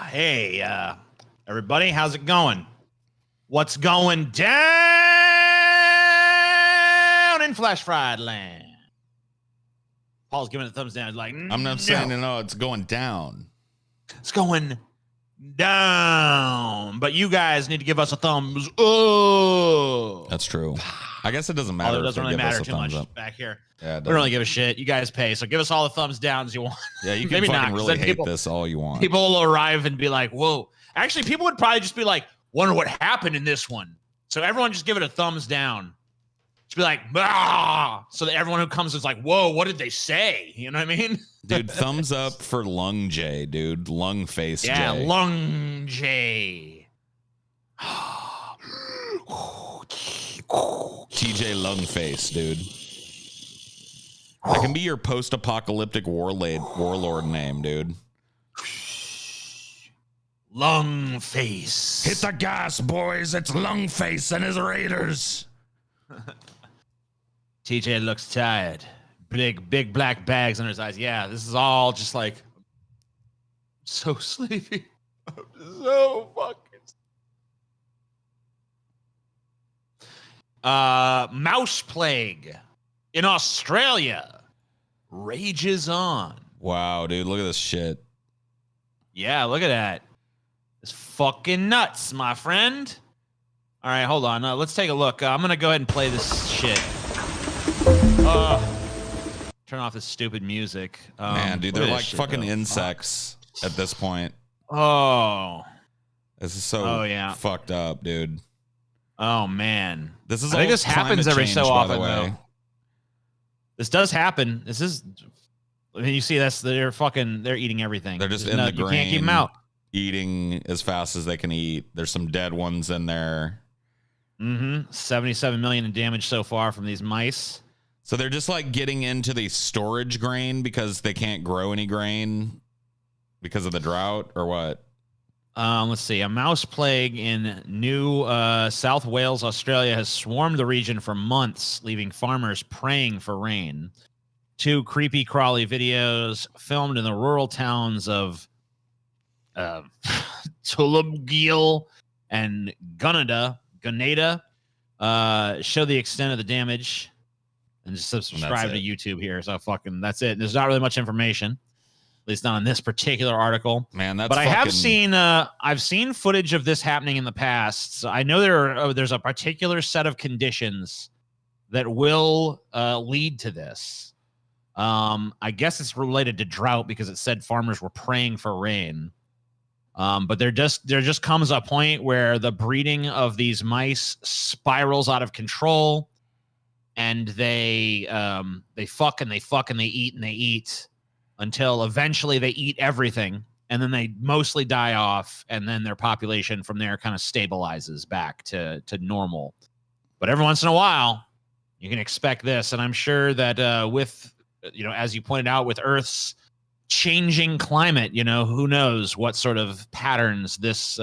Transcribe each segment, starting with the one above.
Hey, everybody, how's it going? What's going down in Flash Fried Land? Paul's giving it a thumbs down. He's like, I'm not saying no, it's going down. It's going down. But you guys need to give us a thumbs up. That's true. I guess it doesn't matter. It doesn't really matter too much up. back here. Yeah, we don't really give a shit. You guys pay, so give us all the thumbs downs you want. Yeah, you can Maybe fucking not, really hate this all you want. People will arrive and be like, whoa. Actually, people would probably just be like, wonder what happened in this one. So everyone just give it a thumbs down. Just be like, bah! So that everyone who comes is like, whoa, what did they say? You know what I mean? Dude, thumbs up for Lung J, dude. Lung face J. Yeah, Lung J. TJ Lung face, dude. That can be your post-apocalyptic warlord name, dude. Lung face. Hit the gas, boys. It's Lung face and his raiders. TJ looks tired. Big black bags under his eyes. Yeah, this is all just like so sleepy. I'm so fucking. Mouse plague in Australia rages on. Wow, dude, look at this shit. Yeah, look at that. It's fucking nuts, my friend. All right, hold on. Let's take a look. I'm gonna go ahead and play this shit. Turn off this stupid music. Man, dude, they're like fucking insects at this point. Oh, this is so fucked up, dude. Oh man, this is. I think this happens every so often, though. This does happen. This is. I mean, you see, they're eating everything. They're just in the grain. You can't keep them out. Eating as fast as they can eat. There's some dead ones in there. 77 million in damage so far from these mice. So they're just like getting into the storage grain because they can't grow any grain because of the drought, or what? Let's see. A mouse plague in New South Wales, Australia has swarmed the region for months, leaving farmers praying for rain. 2 creepy crawly videos filmed in the rural towns of Tulumgeel and Gunnedah show the extent of the damage. And just subscribe to YouTube here. So that's it. There's not really much information, at least not on this particular article. Man, that's. But I have seen I've seen footage of this happening in the past. So I know there's a particular set of conditions that will lead to this. I guess it's related to drought because it said farmers were praying for rain. But there just comes a point where the breeding of these mice spirals out of control, and they fuck and they fuck and they eat until eventually they eat everything, and then they mostly die off, and then their population from there kind of stabilizes back to normal. But every once in a while, you can expect this, and I'm sure that with, as you pointed out, with Earth's changing climate, who knows what sort of patterns these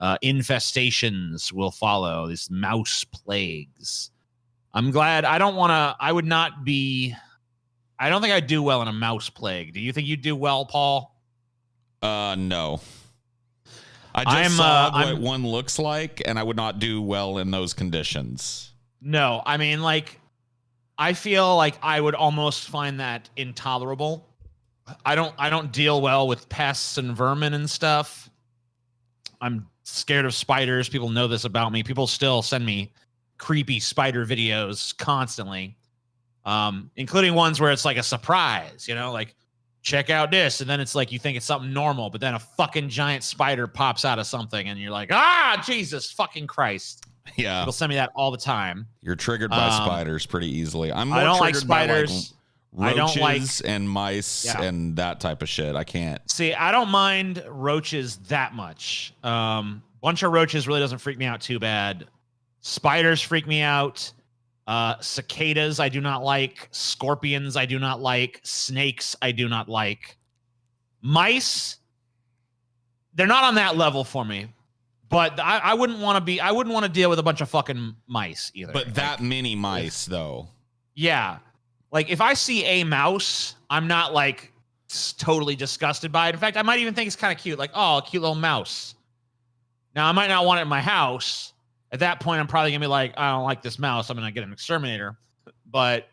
infestations will follow, these mouse plagues. I'm glad. I don't think I'd do well in a mouse plague. Do you think you'd do well, Paul? No. I just saw what one looks like, and I would not do well in those conditions. No, I mean, I feel like I would almost find that intolerable. I don't deal well with pests and vermin and stuff. I'm scared of spiders. People know this about me. People still send me creepy spider videos constantly, including ones where it's like a surprise, like, check out this, and then it's like you think it's something normal, but then a fucking giant spider pops out of something, and you're like, Jesus fucking Christ. Yeah, people send me that all the time. You're triggered by spiders pretty easily. I don't like spiders. By, roaches, I don't like and mice and that type of shit. I can't. See, I don't mind roaches that much. Bunch of roaches really doesn't freak me out too bad. Spiders freak me out. Cicadas I do not like. Scorpions I do not like. Snakes I do not like. Mice, they're not on that level for me. But I wouldn't want to deal with a bunch of fucking mice either. But that many mice, though. Yeah. Like, if I see a mouse, I'm not like totally disgusted by it. In fact, I might even think it's kind of cute. Like, oh, a cute little mouse. Now, I might not want it in my house. At that point, I'm probably going to be like, I don't like this mouse. I'm going to get an exterminator. But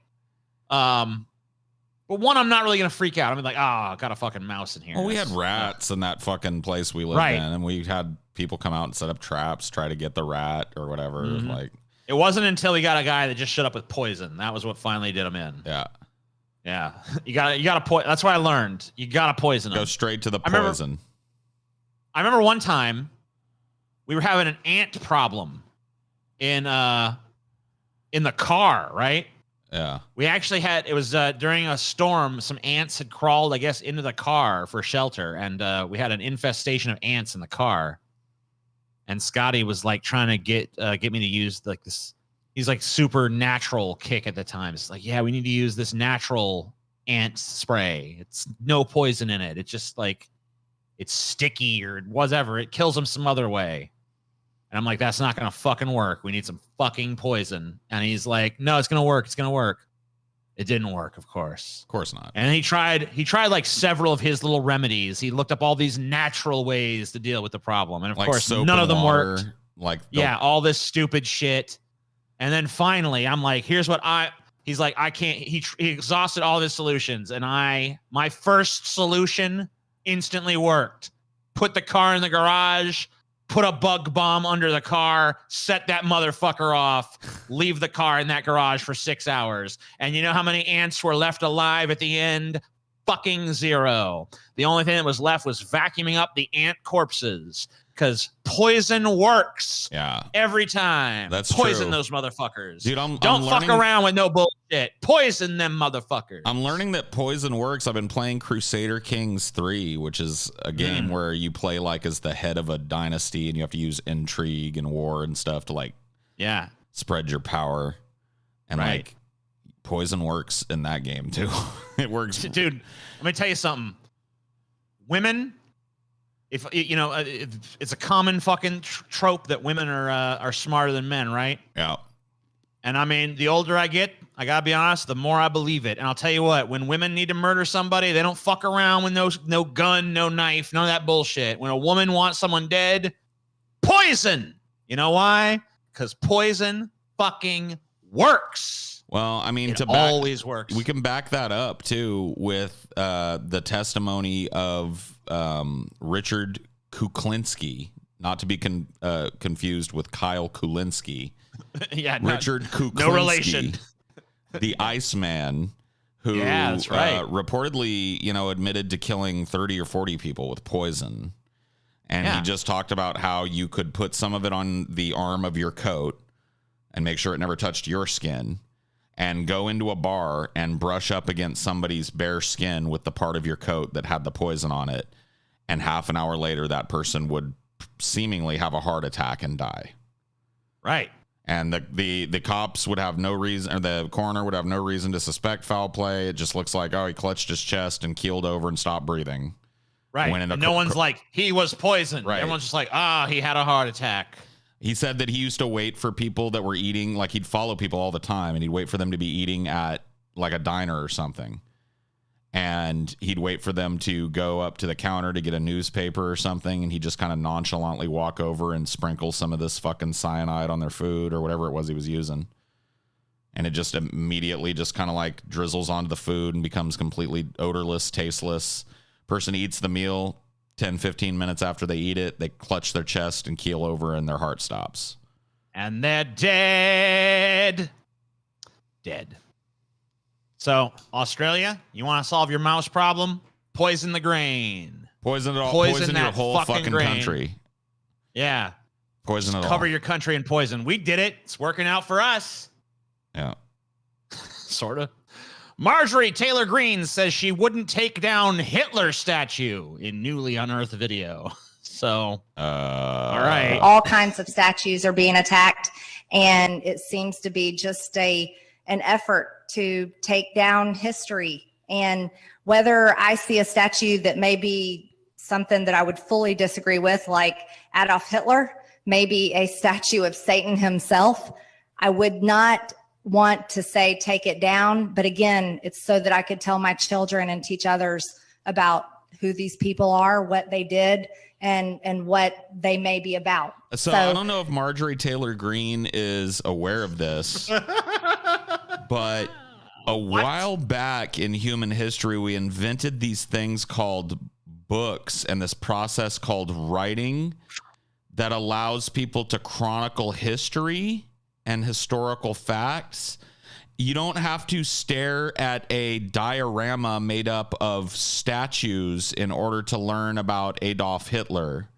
one, I'm not really going to freak out. I'm like, I got a fucking mouse in here. Well, we had rats in that fucking place we lived in, and we had people come out and set up traps, try to get the rat or whatever. Mm-hmm. Like, it wasn't until we got a guy that just showed up with poison. That was what finally did him in. Yeah. You got to poison. That's what I learned. You got to poison them. Go straight to the poison. I remember one time we were having an ant problem in the car, right? Yeah. We actually had, it was during a storm, some ants had crawled, I guess, into the car for shelter. And we had an infestation of ants in the car. And Scotty was like trying to get me to use like this. He's like super natural kick at the time. It's like, yeah, we need to use this natural ant spray. It's no poison in it. It's just like, it's sticky or whatever. It kills them some other way. And I'm like, that's not going to fucking work. We need some fucking poison. And he's like, no, it's going to work. It's going to work. It didn't work, of course. Of course not. And he tried like several of his little remedies. He looked up all these natural ways to deal with the problem. And of course, none of them worked. Like, all this stupid shit. And then finally, I'm like, here's what he's like, I can't, he exhausted all of his solutions. And my first solution instantly worked. Put the car in the garage, put a bug bomb under the car, set that motherfucker off, leave the car in that garage for 6 hours. And you know how many ants were left alive at the end? Fucking zero. The only thing that was left was vacuuming up the ant corpses. Because poison works. Yeah. Every time. That's poison true. Those motherfuckers. Dude, Don't fuck around with no bullshit. Poison them motherfuckers. I'm learning that poison works. I've been playing Crusader Kings 3, which is a game where you play like as the head of a dynasty and you have to use intrigue and war and stuff to like spread your power. And like poison works in that game too. It works. Dude, let me tell you something. Women, if it's a common fucking trope that women are smarter than men, right? Yeah. And I mean, the older I get, I gotta be honest, the more I believe it. And I'll tell you what, when women need to murder somebody, they don't fuck around with no gun, no knife, none of that bullshit. When a woman wants someone dead, poison. You know why? Because poison fucking works. Well, I mean, it always works. We can back that up too with the testimony of Richard Kuklinski, not to be confused with Kyle Kulinski. Richard Kuklinski, no relation. The Iceman, who that's right. Reportedly, admitted to killing 30 or 40 people with poison. And he just talked about how you could put some of it on the arm of your coat and make sure it never touched your skin, and go into a bar and brush up against somebody's bare skin with the part of your coat that had the poison on it. And half an hour later, that person would seemingly have a heart attack and die. Right. And the cops would have no reason, or the coroner would have no reason to suspect foul play. It just looks like, he clutched his chest and keeled over and stopped breathing. Right. And no one's like, he was poisoned. Right. Everyone's just like, he had a heart attack. He said that he used to wait for people that were eating, like he'd follow people all the time, and he'd wait for them to be eating at like a diner or something. And he'd wait for them to go up to the counter to get a newspaper or something, and he'd just kind of nonchalantly walk over and sprinkle some of this fucking cyanide on their food or whatever it was he was using. And it just immediately just kind of like drizzles onto the food and becomes completely odorless, tasteless. Person eats the meal, 10, 15 minutes after they eat it, they clutch their chest and keel over and their heart stops. And they're dead. Dead. So, Australia, you want to solve your mouse problem? Poison the grain. Poison it all. Poison your whole fucking country. Yeah. Poison it all. Cover your country in poison. We did it. It's working out for us. Yeah. Sort of. Marjorie Taylor Greene says she wouldn't take down Hitler statue in newly unearthed video. So, all right. All kinds of statues are being attacked, and it seems to be just an effort to take down history. And whether I see a statue that may be something that I would fully disagree with, like Adolf Hitler, maybe a statue of Satan himself, I would not want to say take it down. But again, it's so that I could tell my children and teach others about who these people are, what they did, and what they may be about. So I don't know if Marjorie Taylor Greene is aware of this, but a while back in human history, we invented these things called books and this process called writing that allows people to chronicle history and historical facts. You don't have to stare at a diorama made up of statues in order to learn about Adolf Hitler.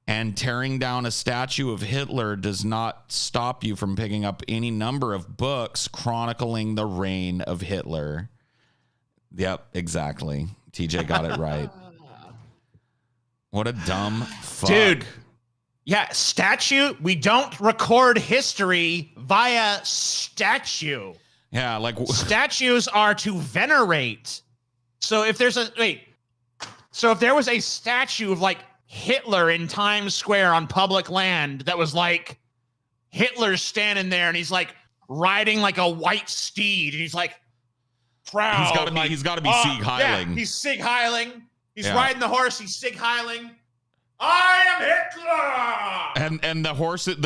And tearing down a statue of Hitler does not stop you from picking up any number of books chronicling the reign of Hitler. Yep, exactly. TJ got it right. What a dumb fuck. Dude. Yeah, statue. We don't record history via statue. Yeah, like statues are to venerate. So if there was a statue of like Hitler in Times Square on public land that was like Hitler's standing there and he's like riding like a white steed and he's like proud. He's got to be Sieg Heiling. Yeah, he's Sieg Heiling. He's riding the horse. He's Sieg Heiling. I am Hitler. And the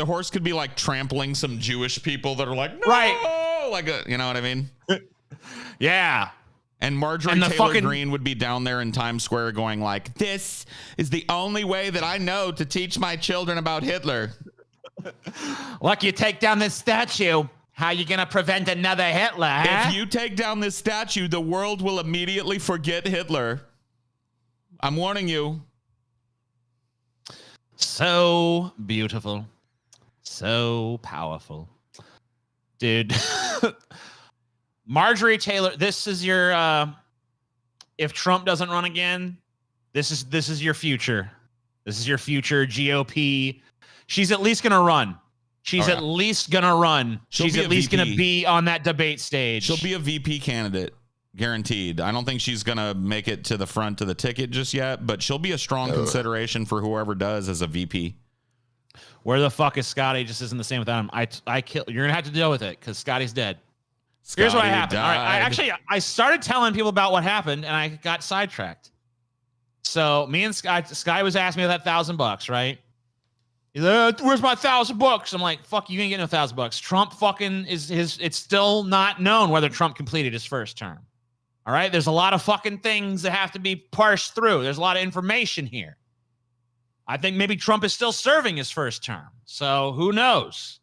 horse could be like trampling some Jewish people that are like, no, right. Like you know what I mean? Yeah. And Marjorie Taylor Greene would be down there in Times Square going like, this is the only way that I know to teach my children about Hitler. Look, you take down this statue. How you going to prevent another Hitler, huh? If you take down this statue, the world will immediately forget Hitler. I'm warning you. So beautiful. So powerful. Dude. Marjorie Taylor, this is your if Trump doesn't run again, this is your future. This is your future GOP. She's at least gonna run. She's at least gonna run. She's at least gonna be on that debate stage. She'll be a VP candidate, guaranteed. I don't think she's gonna make it to the front of the ticket just yet, but she'll be a strong consideration for whoever does as a VP. Where the fuck is Scotty? Just isn't the same without him. You're gonna have to deal with it because Scotty's dead. Here's what happened. All right, I started telling people about what happened, and I got sidetracked. So me and Sky was asking me that $1,000, right? He's like, where's my $1,000? I'm like, fuck, you ain't getting $1,000. Trump fucking it's still not known whether Trump completed his first term. All right, there's a lot of fucking things that have to be parsed through. There's a lot of information here. I think maybe Trump is still serving his first term. So who knows?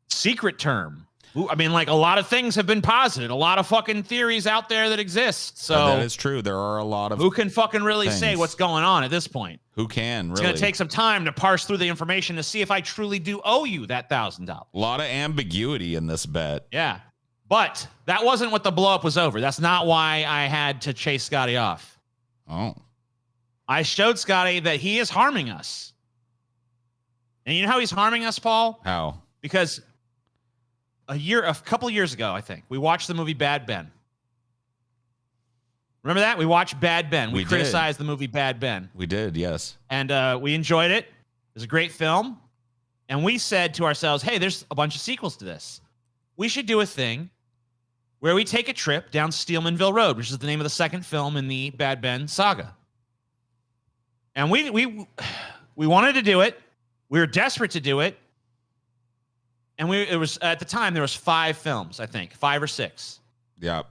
Secret term. I mean, like a lot of things have been posited, a lot of fucking theories out there that exist. So that is true. There are a lot of who can fucking really say what's going on at this point? Who can? It's going to take some time to parse through the information to see if I truly do owe you that $1,000. A lot of ambiguity in this bet. Yeah, but that wasn't what the blow up was over. That's not why I had to chase Scotty off. Oh, I showed Scotty that he is harming us, and you know how he's harming us, Paul? How? Because a couple years ago, I think, we watched the movie Bad Ben. Remember that? We watched Bad Ben. We criticized the movie Bad Ben. We did, yes. And we enjoyed it. It was a great film. And we said to ourselves, hey, there's a bunch of sequels to this. We should do a thing where we take a trip down Steelmanville Road, which is the name of the second film in the Bad Ben saga. And we wanted to do it. We were desperate to do it. And it was at the time there was 5 films, I think, 5 or 6. Yeah.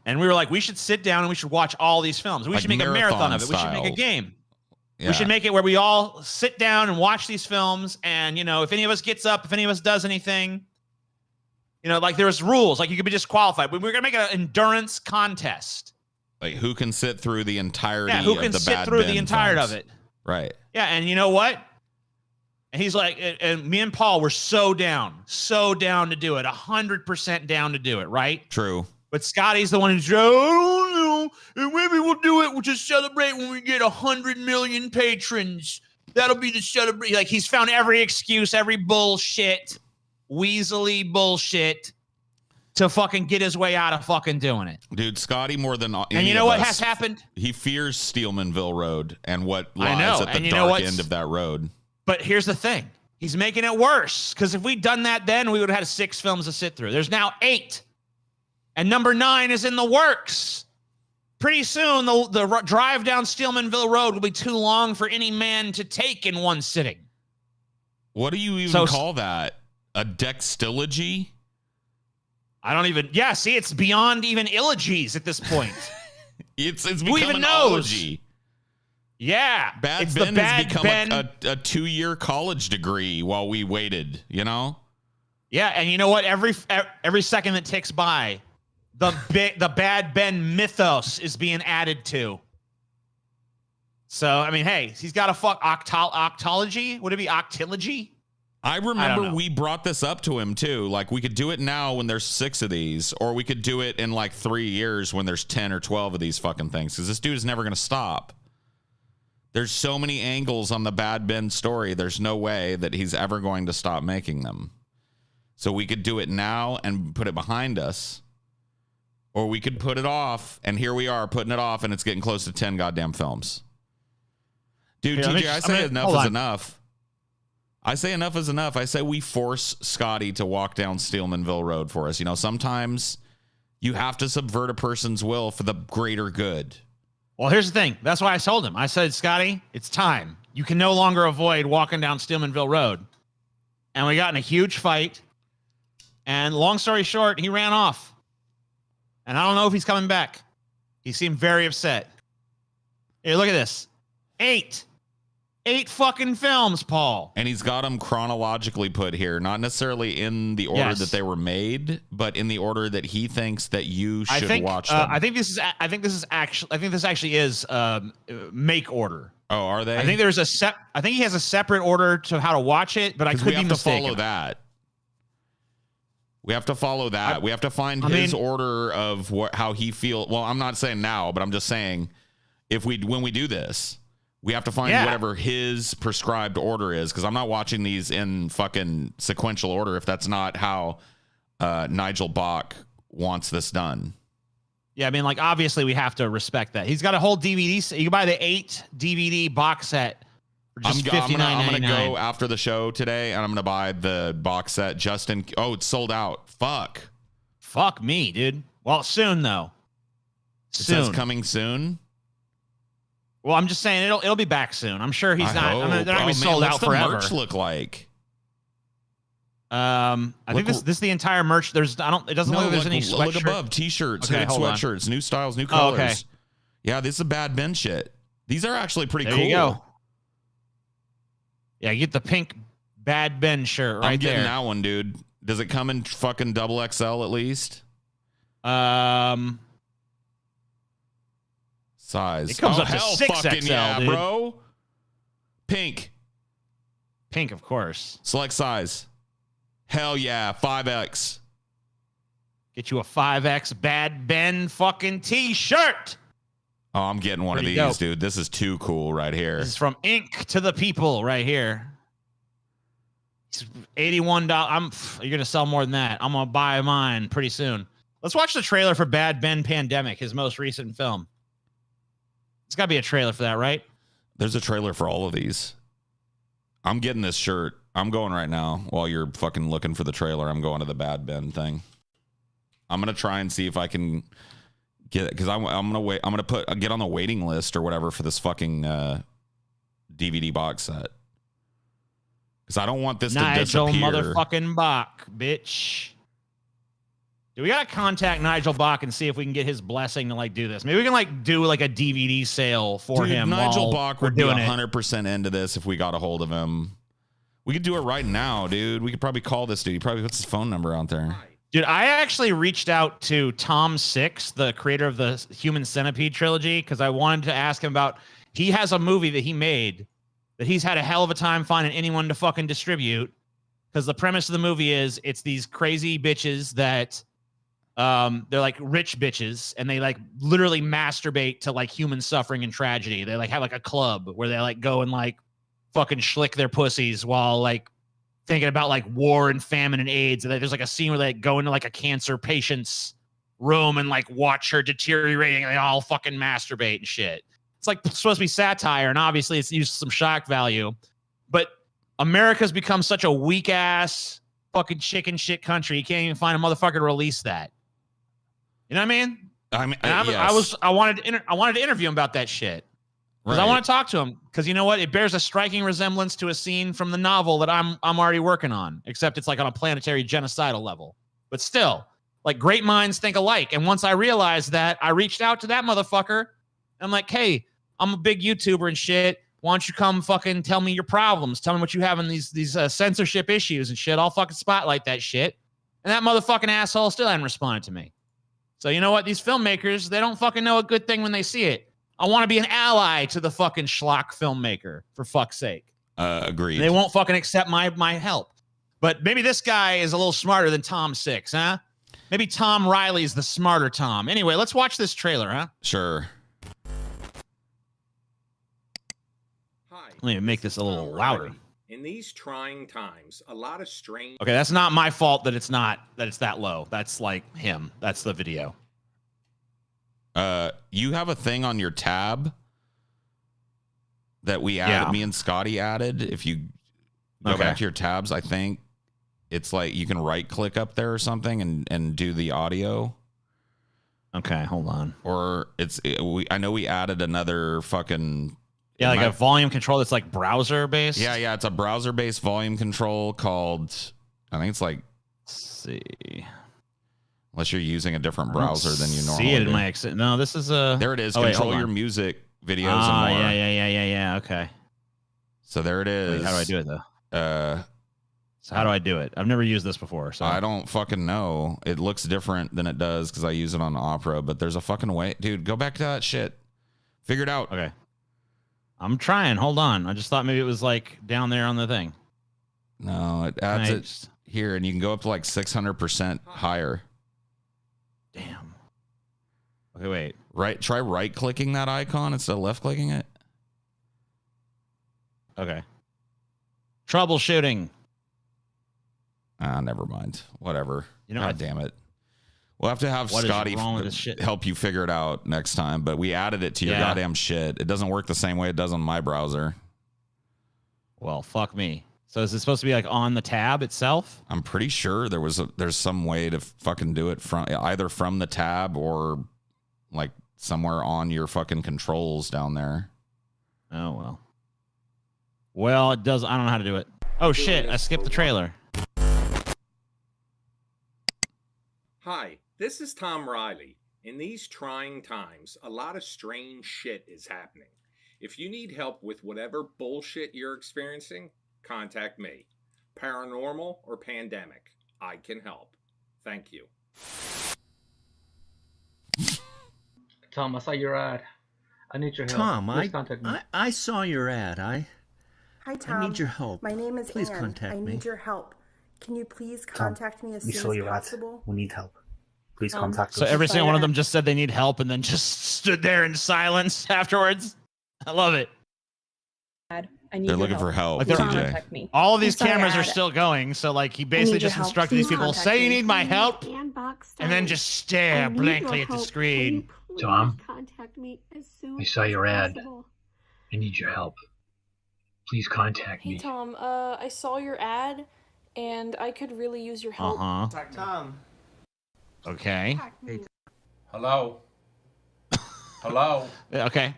And we were like, we should sit down and we should watch all these films. We should make a marathon of it. We should make a game. Yeah. We should make it where we all sit down and watch these films. And, you know, if any of us gets up, if any of us does anything, you know, like there's rules, like you could be disqualified. But we're going to make an endurance contest. Like who can sit through the entirety of the Bad Ben? Yeah, who can sit through the entirety of it? Right. Yeah, and you know what? And he's like, and me and Paul were so down to do it, 100% down to do it, right? True. But Scotty's the one who's, oh, no, maybe we'll do it. We'll just celebrate when we get 100 million patrons. That'll be the celebration. Like he's found every excuse, every bullshit, weaselly bullshit to fucking get his way out of fucking doing it. Dude, Scotty more than any And you know what has happened? He fears Steelmanville Road and what lies at the dark end of that road. But here's the thing. He's making it worse. Because if we'd done that then, we would have had 6 films to sit through. There's now 8. And number 9 is in the works. pretty soon the drive down Steelmanville Road will be too long for any man to take in one sitting. What do you even call that? A dextilogy? I don't even. Yeah, see, it's beyond even illogies at this point. it's Who become even an knows? ology. Yeah, Bad it's Ben has become Ben. a 2-year college degree while we waited. You know? Yeah, and you know what? Every second that ticks by, the Bad Ben mythos is being added to. So I mean, hey, he's got a octology. Would it be octilogy? I remember we brought this up to him too. Like, we could do it now when there's 6 of these, or we could do it in like 3 years when there's 10 or 12 of these fucking things. Because this dude is never going to stop. There's so many angles on the Bad Ben story. There's no way that he's ever going to stop making them. So we could do it now and put it behind us, or we could put it off. And here we are putting it off, and it's getting close to 10 goddamn films. Dude, TJ, I say enough is enough. I say enough is enough. I say we force Scotty to walk down Steelmanville Road for us. You know, sometimes you have to subvert a person's will for the greater good. Well, here's the thing. That's why I told him. I said, Scotty, it's time. You can no longer avoid walking down Steelmanville Road. And we got in a huge fight. And long story short, he ran off. And I don't know if he's coming back. He seemed very upset. Hey, look at this. 8 fucking films, Paul. And he's got them chronologically put here, not necessarily in the order that they were made, but in the order that he thinks that you should watch them. I think this actually is make order. Oh, are they? I think I think he has a separate order to how to watch it, but I could be mistaken. Follow that. We have to follow that. We have to find his order of how he feels. Well, I'm not saying now, but I'm just saying when we do this, we have to find whatever his prescribed order is, because I'm not watching these in fucking sequential order if that's not how Nigel Bach wants this done. Yeah, I mean, like, obviously we have to respect that. He's got a whole DVD set. You can buy the 8 DVD box set for just $59.99. I'm going to go after the show today, and I'm going to buy the box set just in... Oh, it's sold out. Fuck me, dude. Well, soon, though. It says coming soon? Well, I'm just saying it'll be back soon. I'm sure he's not. I mean, they're not gonna be sold out forever. What's the merch look like? I think this is the entire merch. It doesn't look like there's any sweatshirts. Look above. T-shirts, hooded sweatshirts, new styles, new colors. Okay. Yeah, this is Bad Ben shit. These are actually pretty cool. There you go. Yeah, you get the pink Bad Ben shirt right there. I'm getting that one, dude. Does it come in fucking XXL at least? Size. It comes up to 6XL, yeah, dude. Bro. Pink, of course. Select size. Hell yeah, 5X. Get you a 5X Bad Ben fucking T-shirt. Oh, I'm getting one of these, dude. This is too cool right here. This is from Ink to the People right here. It's $81. You're gonna sell more than that. I'm gonna buy mine pretty soon. Let's watch the trailer for Bad Ben Pandemic, his most recent film. It's got to be a trailer for that, right? There's a trailer for all of these. I'm getting this shirt. I'm going right now while you're fucking looking for the trailer. I'm going to the Bad Ben thing. I'm going to try and see if I can get it, because I'm going to wait. I'm going to get on the waiting list or whatever for this fucking DVD box set. Because I don't want this to disappear. Nigel motherfucking Bach, bitch. Dude, we gotta contact Nigel Bach and see if we can get his blessing to do this. Maybe we can do a DVD sale for him. Nigel Bach would be 100% into this if we got a hold of him. We could do it right now, dude. We could probably call this dude. He probably puts his phone number out there. Dude, I actually reached out to Tom Six, the creator of the Human Centipede trilogy, because I wanted to ask him about. He has a movie that he made that he's had a hell of a time finding anyone to fucking distribute. Because the premise of the movie is it's these crazy bitches that. They're like rich bitches, and they literally masturbate to human suffering and tragedy. They have a club where they go and fucking schlick their pussies while thinking about war and famine and AIDS. And there's a scene where they go into a cancer patient's room and watch her deteriorating, and they all fucking masturbate and shit. It's supposed to be satire, and obviously it's used some shock value, but America's become such a weak ass fucking chicken shit country. You can't even find a motherfucker to release that. You know what I mean? I mean, And yes. I wanted to interview him about that shit. Because I want to talk to him. Because you know what? It bears a striking resemblance to a scene from the novel that I'm already working on, except it's like on a planetary genocidal level. But still, like great minds think alike. And once I realized that, I reached out to that motherfucker. I'm like, hey, I'm a big YouTuber and shit. Why don't you come fucking tell me your problems? Tell me what you have in these censorship issues and shit. I'll fucking spotlight that shit. And that motherfucking asshole still hadn't responded to me. So you know what? These filmmakers, they don't fucking know a good thing when they see it. I want to be an ally to the fucking schlock filmmaker, for fuck's sake. Agreed. They won't fucking accept my help. But maybe this guy is a little smarter than Tom Six, huh? Maybe Tom Riley's the smarter Tom. Anyway, let's watch this trailer, huh? Sure. Hi, Let me make this a little louder. In these trying times, a lot of strange. Okay, that's not my fault that it's that low. That's like him. That's the video. You have a thing on your tab that we added, me and Scotty added. If you go back to your tabs, I think it's like you can right click up there or something and do the audio. Okay, hold on. Or I know we added another fucking like a volume control that's like browser based. Yeah, it's a browser based volume control called, I think it's like, let's see. Unless you're using a different browser than you normally see it do. in my exit. No, this is a. There it is. Oh, Control your music, videos, and more. Yeah. Okay. So there it is. Wait, how do I do it though? So how do I do it? I've never used this before. So I don't fucking know. It looks different than it does because I use it on Opera. But there's a fucking way, dude. Go back to that shit. Figure it out. Okay. I'm trying. Hold on. I just thought maybe it was like down there on the thing. No, it adds it here, and you can go up to like 600% higher. Damn. Okay, wait. Try right clicking that icon instead of left clicking it. Okay. Troubleshooting. Never mind. Whatever. You know, God damn it. We'll have to have Scotty help you figure it out next time. But we added it to your goddamn shit. It doesn't work the same way it does on my browser. Well, fuck me. So is it supposed to be like on the tab itself? I'm pretty sure there's some way to fucking do it from either from the tab or like somewhere on your fucking controls down there. Oh, well. Well, it does. I don't know how to do it. Oh, shit. I skipped the trailer. Hi, this is Tom Riley. In these trying times, a lot of strange shit is happening. If you need help with whatever bullshit you're experiencing, contact me. Paranormal or pandemic, I can help. Thank you. Tom, I saw your ad. I need your help. Tom, Please contact me. I saw your ad. Hi, Tom. I need your help. My name is Please Anne. contact me. I need your help. Can you please contact me as we soon saw as your ad. possible? We need help. Please contact us. So every single one of them just said they need help and then just stood there in silence afterwards. I love it. They're looking for help. Like TJ. Me. All of these cameras are still going, so like he basically just instructed these people, say you need my help, and then just stare blankly at the screen. Tom, Contact me as soon I saw your ad. possible. I need your help. Please contact Hey me. Tom, I saw your ad, and I could really use your help. Tom. Okay. Hello? Hello? Okay.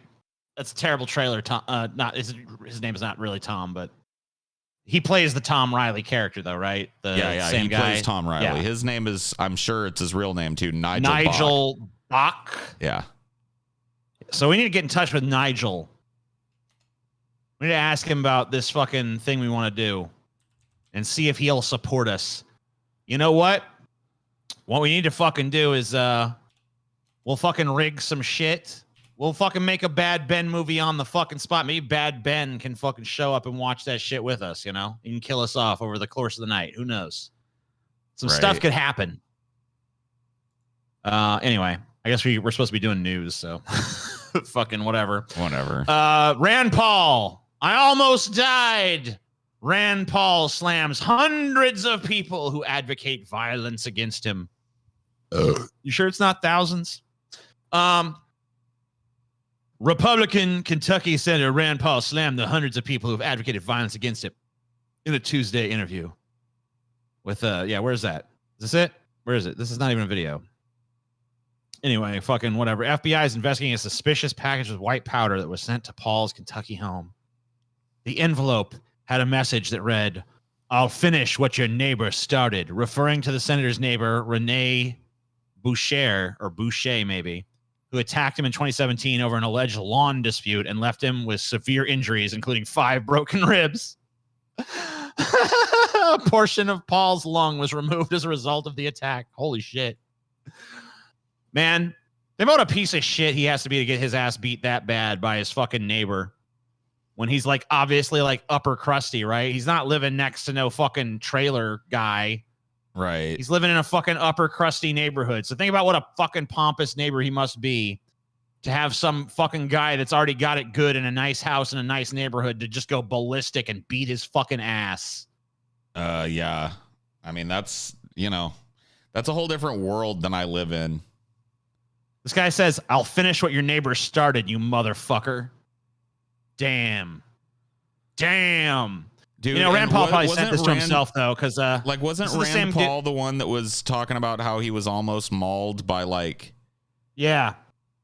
That's a terrible trailer. Tom, his name is not really Tom, but he plays the Tom Riley character, though, right? The same he guy. plays Tom Riley. Yeah. His name is, I'm sure it's his real name too, Nigel Bach. Nigel Bach. Yeah. So we need to get in touch with Nigel. We need to ask him about this fucking thing we want to do and see if he'll support us. You know what? What we need to fucking do is we'll fucking rig some shit. We'll fucking make a Bad Ben movie on the fucking spot. Maybe Bad Ben can fucking show up and watch that shit with us, you know? He can kill us off over the course of the night. Who knows? Some stuff could happen. Anyway, I guess we're supposed to be doing news, so fucking whatever. Whatever. Rand Paul. I almost died. Rand Paul slams hundreds of people who advocate violence against him. You sure it's not thousands? Republican Kentucky Senator Rand Paul slammed the hundreds of people who have advocated violence against him in a Tuesday interview with where's that? Is this it? Where is it? This is not even a video. Anyway, fucking whatever. FBI is investigating a suspicious package with white powder that was sent to Paul's Kentucky home. The envelope had a message that read, "I'll finish what your neighbor started," referring to the senator's neighbor, Renee Boucher, or Boucher maybe, who attacked him in 2017 over an alleged lawn dispute and left him with severe injuries, including 5 broken ribs. A portion of Paul's lung was removed as a result of the attack. Holy shit. Man, think about a piece of shit he has to be to get his ass beat that bad by his fucking neighbor when he's like obviously like upper crusty, right? He's not living next to no fucking trailer guy. Right. He's living in a fucking upper crusty neighborhood. So think about what a fucking pompous neighbor he must be to have some fucking guy that's already got it good in a nice house in a nice neighborhood to just go ballistic and beat his fucking ass. Yeah. I mean, that's, you know, that's a whole different world than I live in. This guy says, "I'll finish what your neighbor started, you motherfucker." Damn. Dude, you know, Rand Paul probably sent this to himself, though, because like, wasn't Rand Paul the one that was talking about how he was almost mauled by like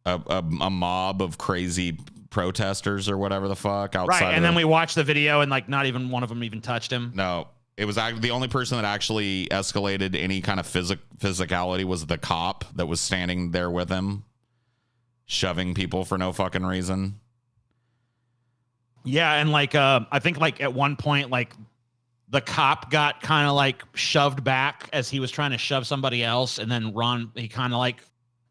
a mob of crazy protesters or whatever the fuck outside? Right, and then we watched the video and like not even one of them even touched him. No, it was the only person that actually escalated any kind of physicality was the cop that was standing there with him, shoving people for no fucking reason. Yeah, and like I think like at one point like the cop got kind of like shoved back as he was trying to shove somebody else, and then he kind of like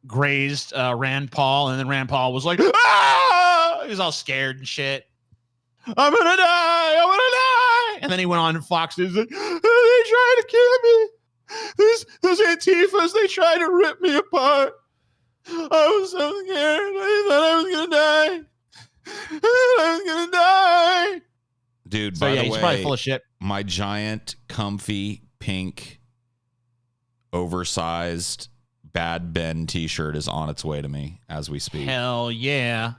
grazed Rand Paul, and then Rand Paul was like, "Ah!" He was all scared and shit. I'm gonna die, and then he went on Fox News like, "They tried to kill me. Those Antifas, they tried to rip me apart. I was so scared. I thought I was gonna die. I was gonna die." Dude, so by yeah, the he's way, probably full of shit. My giant, comfy, pink, oversized Bad Ben t-shirt is on its way to me as we speak. Hell yeah.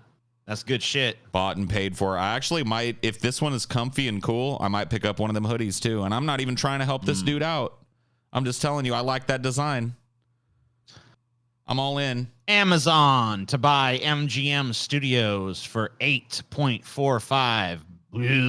That's good shit. Bought and paid for. I actually might, if this one is comfy and cool, I might pick up one of them hoodies too. And I'm not even trying to help this dude out. I'm just telling you, I like that design. I'm all in. Amazon to buy MGM Studios for $8.45 billion.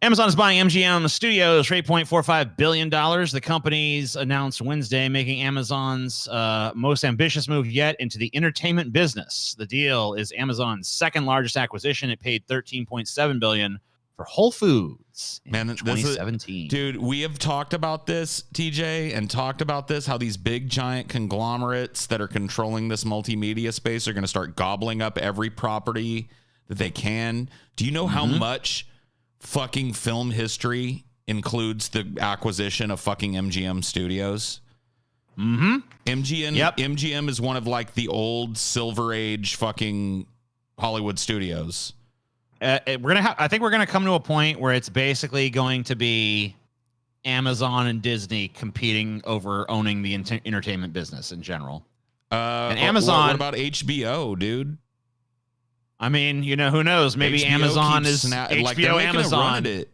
Amazon is buying MGM Studios for $8.45 billion. The company's announced Wednesday, making Amazon's most ambitious move yet into the entertainment business. The deal is Amazon's second largest acquisition. It paid $13.7 billion for Whole Foods in 2017. Dude, we have talked about this, TJ, and talked about this, how these big giant conglomerates that are controlling this multimedia space are going to start gobbling up every property that they can. Do you know how much fucking film history includes the acquisition of fucking MGM Studios? MGM is one of like the old Silver Age fucking Hollywood studios. I think we're gonna come to a point where it's basically going to be Amazon and Disney competing over owning the entertainment business in general. And Amazon. What about HBO, dude? I mean, you know, who knows? Maybe HBO Amazon is HBO like Amazon.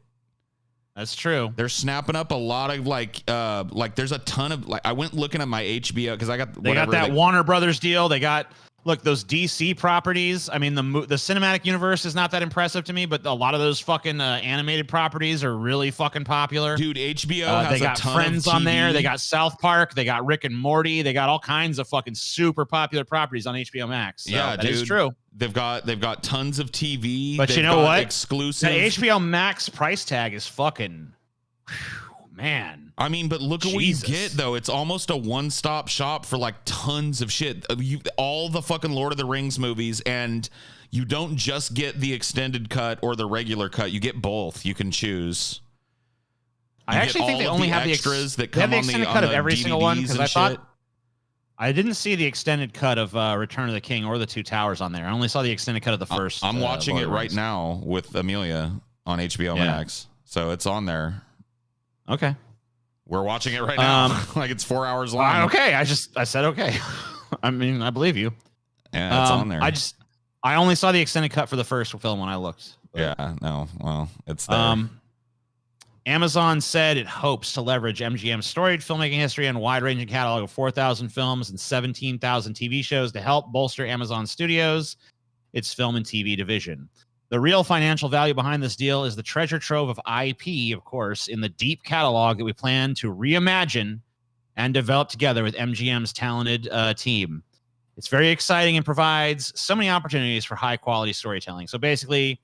That's true. They're snapping up a lot of like there's a ton of like I went looking at my HBO because I got they got that Warner Brothers deal. They got those DC properties. I mean, the cinematic universe is not that impressive to me, but a lot of those fucking animated properties are really fucking popular. Dude, HBO has they got a ton Friends of on there. TV. They got South Park. They got Rick and Morty. They got all kinds of fucking super popular properties on HBO Max. So yeah, that dude, is true. They've got tons of TV. But you know what? Exclusive. The HBO Max price tag is fucking, man. I mean, but look at what you get, though. It's almost a one-stop shop for like tons of shit. All the fucking Lord of the Rings movies, and you don't just get the extended cut or the regular cut. You get both. You can choose. I actually think they only have the extras that they have come the on extended the cut of every single one, because I shit. thought I didn't see the extended cut of Return of the King or the Two Towers on there. I only saw the extended cut of the first. I'm watching Lord it of the right Rings. now with Amelia on HBO Max, so it's on there. Okay. We're watching it right now. Like it's 4 hours long. Okay. I said okay. I mean, I believe you. Yeah, it's on there. I only saw the extended cut for the first film when I looked. Yeah, no. Well, it's there. Amazon said it hopes to leverage MGM's storied filmmaking history and wide-ranging catalog of 4,000 films and 17,000 TV shows to help bolster Amazon Studios, its film and TV division. The real financial value behind this deal is the treasure trove of IP, of course, in the deep catalog that we plan to reimagine and develop together with MGM's talented team. It's very exciting and provides so many opportunities for high-quality storytelling. So basically,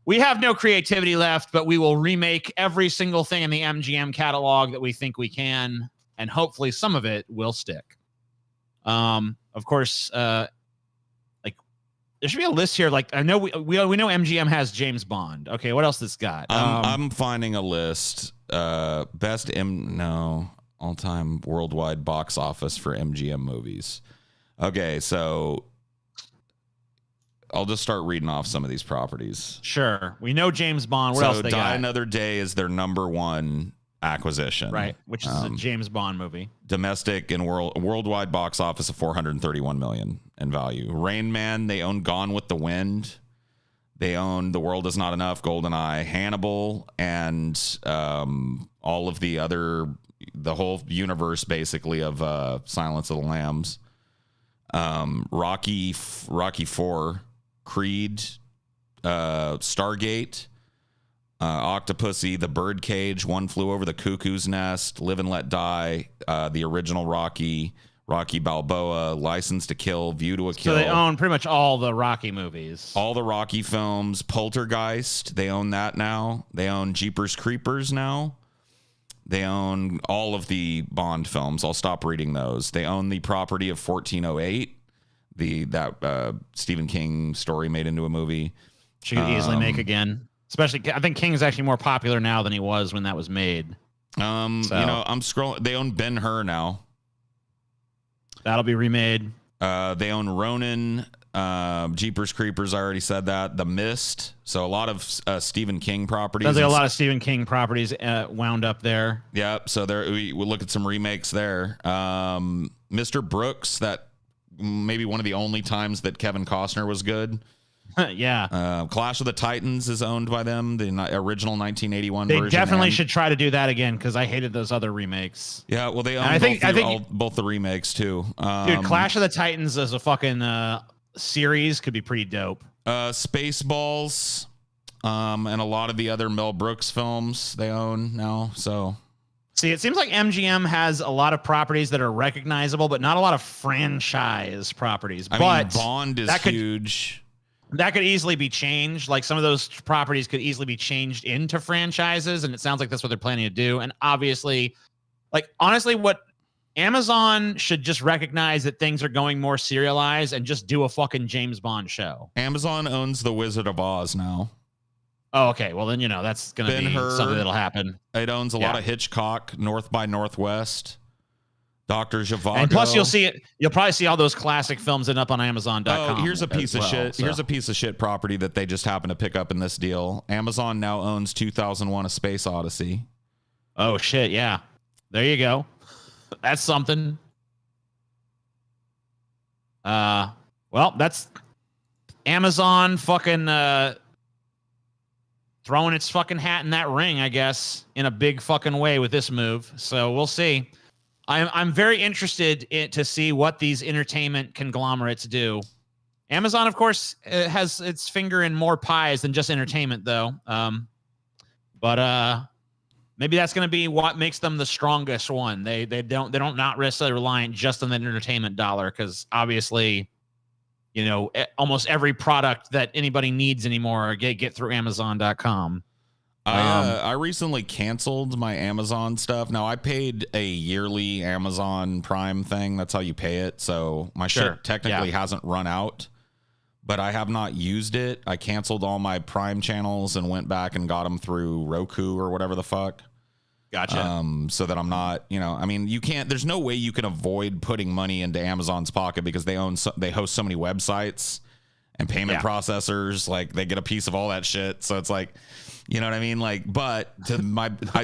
we have no creativity left, but we will remake every single thing in the MGM catalog that we think we can, and hopefully some of it will stick. Of course, like there should be a list here. Like I know we know MGM has James Bond. Okay, what else this got? I'm finding a list. Best all-time worldwide box office for MGM movies. Okay, so I'll just start reading off some of these properties. Sure. We know James Bond. What else they Die got? Another Day is their number one acquisition. Right, which is a James Bond movie. Domestic and worldwide box office of $431 million in value. Rain Man, they own Gone with the Wind. They own The World Is Not Enough, GoldenEye, Hannibal, and all of the whole universe, basically, of Silence of the Lambs. Rocky 4, Creed, Stargate, Octopussy, The Birdcage, One Flew Over the Cuckoo's Nest, Live and Let Die, the original Rocky, Rocky Balboa, License to Kill, View to a Kill. So they own pretty much all the Rocky movies. All the Rocky films, Poltergeist, they own that now. They own Jeepers Creepers now. They own all of the Bond films. I'll stop reading those. They own the property of 1408, that Stephen King story made into a movie. She could easily make again. Especially, I think King is actually more popular now than he was when that was made. I'm scrolling. They own Ben-Hur now. That'll be remade. They own Ronin, Jeepers Creepers. I already said that. The Mist. So a lot of Stephen King properties. Sounds like a lot of Stephen King properties wound up there. Yep. So there we'll look at some remakes there. Mr. Brooks. That maybe one of the only times that Kevin Costner was good. Yeah. Clash of the Titans is owned by them. The original 1981 version. They definitely should try to do that again because I hated those other remakes. Yeah, well, they own both the remakes too. Dude, Clash of the Titans as a fucking series could be pretty dope. Spaceballs, and a lot of the other Mel Brooks films they own now. So, see, it seems like MGM has a lot of properties that are recognizable, but not a lot of franchise properties. I mean, Bond is huge. That could easily be changed. Like some of those properties could easily be changed into franchises, and it sounds like that's what they're planning to do. And obviously, like honestly, what Amazon should just recognize that things are going more serialized and just do a fucking James Bond show. Amazon owns The Wizard of Oz now. Oh, okay. Well, then that's going to be something that'll happen. It owns a lot of Hitchcock, North by Northwest. Dr. Zhivago. And plus, you'll probably see all those classic films end up on Amazon.com. Oh, here's a piece of shit. So. Here's a piece of shit property that they just happen to pick up in this deal. Amazon now owns 2001: A Space Odyssey. Oh shit! Yeah, there you go. That's something. Well, that's Amazon fucking throwing its fucking hat in that ring, I guess, in a big fucking way with this move. So we'll see. I'm very interested to see what these entertainment conglomerates do. Amazon, of course, has its finger in more pies than just entertainment, though. But maybe that's going to be what makes them the strongest one. They don't not necessarily reliant just on that entertainment dollar, because obviously, almost every product that anybody needs anymore get through Amazon.com. I recently canceled my Amazon stuff. Now, I paid a yearly Amazon Prime thing. That's how you pay it. So my shit technically hasn't run out, but I have not used it. I canceled all my Prime channels and went back and got them through Roku or whatever the fuck. Gotcha. So that I'm not, you can't, there's no way you can avoid putting money into Amazon's pocket because they host so many websites and payment processors. Like they get a piece of all that shit. So it's like, you know what I mean? Like, but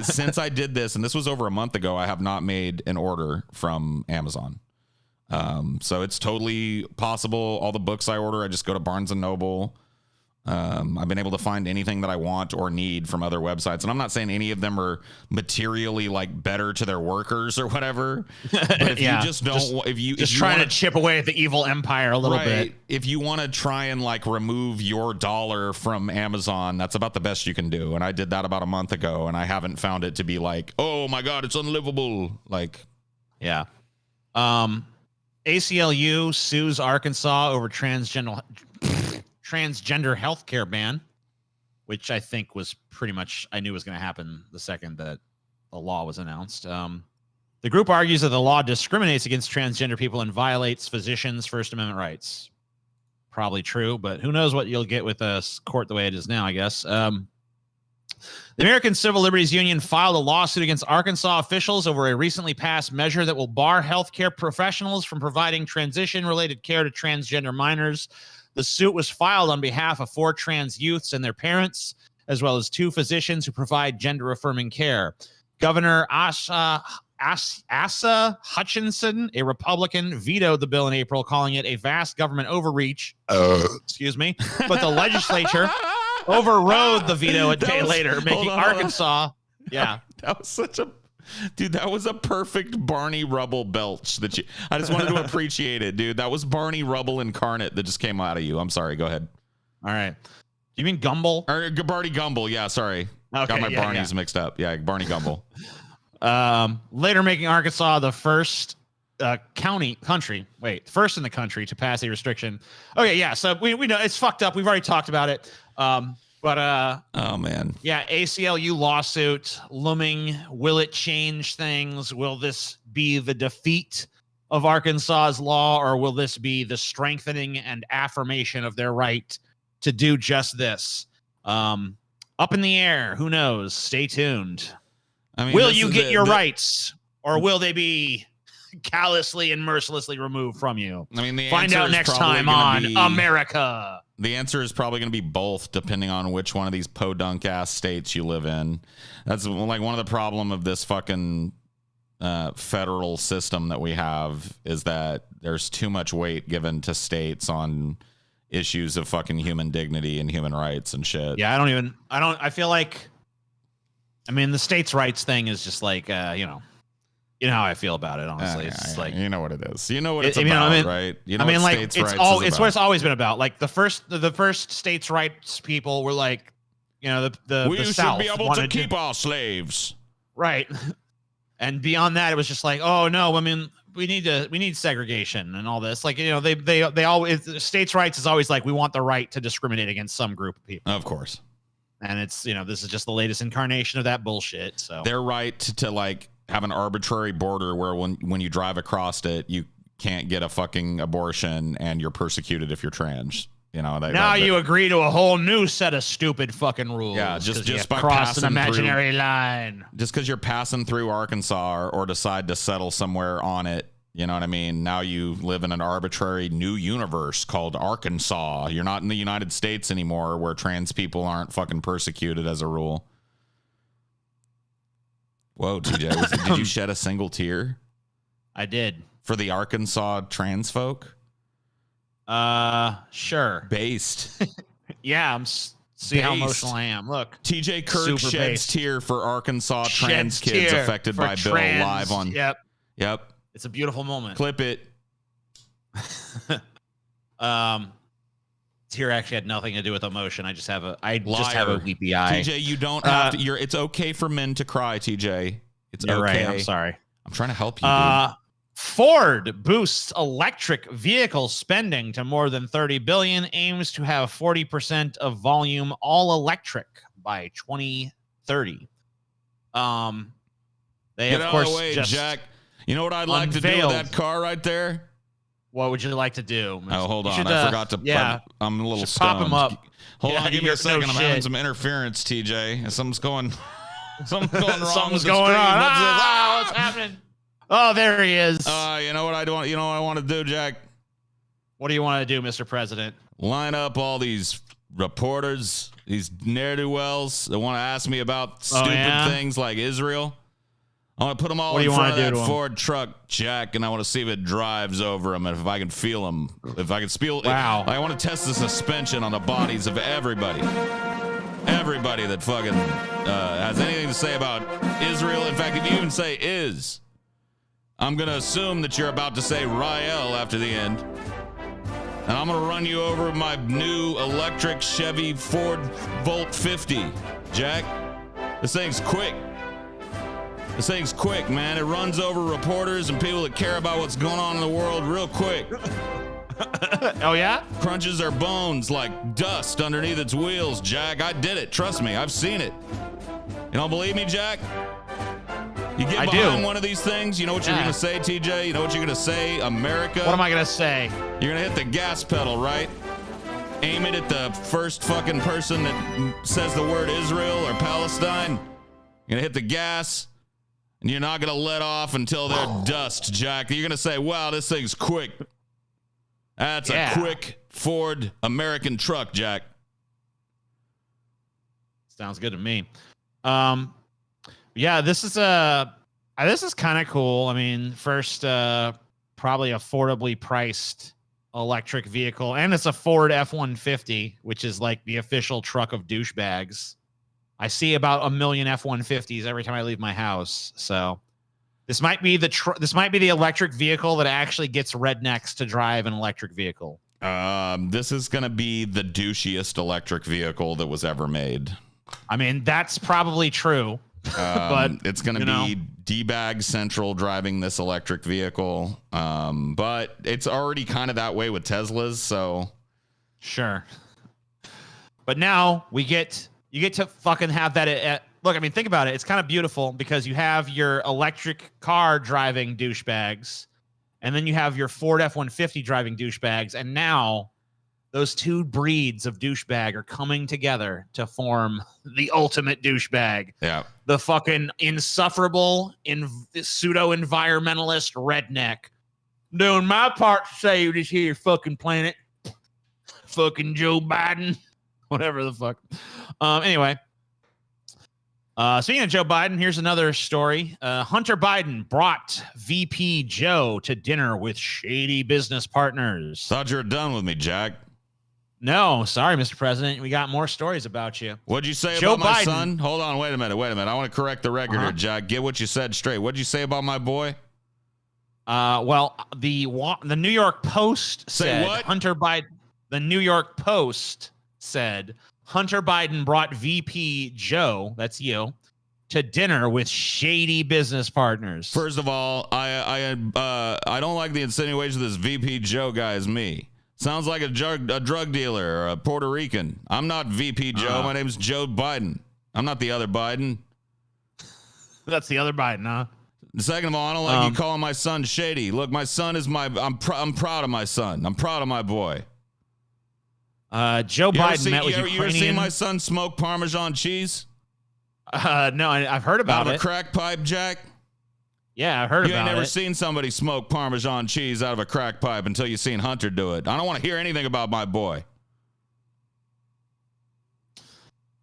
since I did this, and this was over a month ago, I have not made an order from Amazon. So it's totally possible. All the books I order, I just go to Barnes and Noble. I've been able to find anything that I want or need from other websites, and I'm not saying any of them are materially like better to their workers or whatever. But if you just don't, if you trying wanna, to chip away at the evil empire a little bit, if you want to try and like remove your dollar from Amazon, that's about the best you can do. And I did that about a month ago, and I haven't found it to be like, oh my god, it's unlivable. Like, yeah. ACLU sues Arkansas over transgender healthcare ban, which I think was pretty much, I knew was going to happen the second that the law was announced. The group argues that the law discriminates against transgender people and violates physicians' First Amendment rights. Probably true, but who knows what you'll get with a court the way it is now, I guess. The American Civil Liberties Union filed a lawsuit against Arkansas officials over a recently passed measure that will bar healthcare professionals from providing transition-related care to transgender minors. The suit was filed on behalf of 4 trans youths and their parents, as well as 2 physicians who provide gender-affirming care. Governor Asa Hutchinson, a Republican, vetoed the bill in April, calling it a vast government overreach. Excuse me. But the legislature overrode the veto a day later, making Arkansas. Yeah. That was such a... Dude, that was a perfect Barney Rubble belch that you... I just wanted to appreciate it, dude. That was Barney Rubble incarnate that just came out of you. I'm sorry. Go ahead. All right. Do you mean Gumble? Or Barney Gumble. Yeah, sorry. Okay, got my Barneys mixed up. Yeah, Barney Gumble. Later making Arkansas the first first in the country to pass a restriction. Okay, yeah. So we know it's fucked up. We've already talked about it. Oh man. Yeah, ACLU lawsuit looming. Will it change things? Will this be the defeat of Arkansas's law, or will this be the strengthening and affirmation of their right to do just this? Up in the air. Who knows? Stay tuned. I mean, will you get your rights, or will they be callously and mercilessly removed from you? I mean, find out next time on America. The answer is probably going to be both, depending on which one of these podunk ass states you live in. That's like one of the problem of this fucking federal system that we have, is that there's too much weight given to states on issues of fucking human dignity and human rights and shit. Yeah, I feel like, I mean, the states' rights thing is just like, you know how I feel about it, honestly. It's like, you know what it is. You know what it's about, right? You know, like it's what it's always been about. Like the first states' rights people were like, you know, we should South be able to keep our slaves, right? And beyond that, it was just like, oh no, I mean, we need segregation and all this. Like, you know, they always, states' rights is always like, we want the right to discriminate against some group of people, of course. And it's, you know, this is just the latest incarnation of that bullshit. So their right to like have an arbitrary border where when you drive across it, you can't get a fucking abortion and you're persecuted if you're trans. You know, you agree to a whole new set of stupid fucking rules. Yeah, just by cross an imaginary line. Just because you're passing through Arkansas or decide to settle somewhere on it, you know what I mean? Now you live in an arbitrary new universe called Arkansas. You're not in the United States anymore, where trans people aren't fucking persecuted as a rule. Whoa, TJ, did you shed a single tear? I did. For the Arkansas trans folk? Sure. Based. Yeah, see how emotional I am. Look, TJ Kirk sheds tear for Arkansas trans kids affected by bill live on. Yep. It's a beautiful moment. Clip it. Tear actually had nothing to do with emotion. I just have a weepy eye. TJ, you don't have to. It's okay for men to cry, TJ. It's okay. Right. I'm sorry. I'm trying to help you, dude. Ford boosts electric vehicle spending to more than $30 billion, aims to have 40% of volume all electric by 2030. They Get of out course of the way, just Jack. You know what I'd like to do with that car right there? What would you like to do? Oh, hold on. I forgot to. Yeah, I'm a little stoned. Pop him up. Hold on, give me a second. I'm having some interference, TJ. Something's going wrong. Something's going on. What's happening? Oh, there he is. You know what I want? You know what I want to do, Jack? What do you want to do, Mr. President? Line up all these reporters, these ne'er-do-wells that want to ask me about stupid things like Israel. I want to put them all What do in you front wanna of do that to 'em? Ford truck, Jack, and I want to see if it drives over them and if I can feel them. If I can feel. Wow. I want to test the suspension on the bodies of everybody. Everybody that fucking has anything to say about Israel. In fact, if you even say is, I'm going to assume that you're about to say Rael after the end. And I'm going to run you over with my new electric Chevy Ford Volt 50. Jack, this thing's quick. This thing's quick, man. It runs over reporters and people that care about what's going on in the world real quick. Oh, yeah? Crunches their bones like dust underneath its wheels, Jack. I did it. Trust me. I've seen it. You don't believe me, Jack? You get behind one of these things, you know what you're going to say, TJ? You know what you're going to say, America? What am I going to say? You're going to hit the gas pedal, right? Aim it at the first fucking person that says the word Israel or Palestine. You're going to hit the gas, and you're not going to let off until they're dust, Jack. You're going to say, wow, this thing's quick. That's a quick Ford American truck, Jack. Sounds good to me. Yeah, this is kind of cool. I mean, first, probably affordably priced electric vehicle, and it's a Ford F-150, which is like the official truck of douchebags. I see about 1 million F-150s every time I leave my house. So this might be the electric vehicle that actually gets rednecks to drive an electric vehicle. This is gonna be the douchiest electric vehicle that was ever made. I mean, that's probably true. But it's going to be D-Bag Central driving this electric vehicle. But it's already kind of that way with Teslas. So sure. But now you get to fucking have that. Look, I mean, think about it. It's kind of beautiful because you have your electric car driving douchebags, and then you have your Ford F-150 driving douchebags. And now those two breeds of douchebag are coming together to form the ultimate douchebag. Yeah. The fucking insufferable, pseudo-environmentalist redneck. Doing my part to save this here fucking planet. Fucking Joe Biden. Whatever the fuck. Anyway. Speaking of Joe Biden, here's another story. Hunter Biden brought VP Joe to dinner with shady business partners. Thought you were done with me, Jack. No, sorry, Mr. President. We got more stories about you. What'd you say Joe about my Biden. son? Hold on, wait a minute. I want to correct the record here, Jack. Get what you said straight. What'd you say about my boy? Well, the New York Post said what? Hunter Biden. The New York Post said Hunter Biden brought VP Joe, that's you, to dinner with shady business partners. First of all, I don't like the insinuation this VP Joe guy is me. Sounds like a drug dealer or a Puerto Rican. I'm not VP Joe. My name's Joe Biden. I'm not the other Biden. That's the other Biden, huh? Second of all, I don't like you calling my son shady. Look, my son is I'm proud of my son. I'm proud of my boy. Joe Biden met with Ukrainian. You ever seen my son smoke Parmesan cheese? No, I've heard about Out of it. a crack pipe, Jack? Yeah, I heard about it. You ain't never seen somebody smoke Parmesan cheese out of a crack pipe until you seen Hunter do it. I don't want to hear anything about my boy.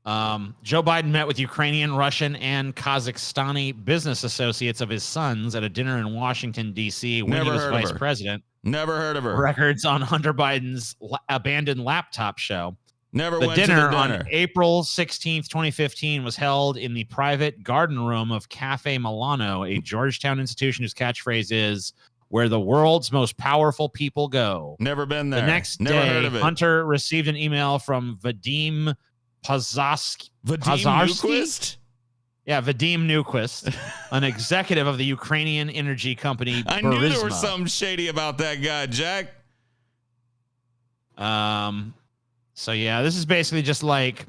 Joe Biden met with Ukrainian, Russian, and Kazakhstani business associates of his sons at a dinner in Washington, D.C. when he was vice president. Never heard of her. Records on Hunter Biden's abandoned laptop show. Never The went to the dinner dinner. on April 16th, 2015 was held in the private garden room of Cafe Milano, a Georgetown institution whose catchphrase is where the world's most powerful people go. Never been there. The next Never day, heard of it. Hunter received an email from Vadim Vadim Pazarsky? Newquist? Yeah, Vadim Newquist, an executive of the Ukrainian energy company I Burisma. knew there was something shady about that guy, Jack. So yeah, this is basically just like,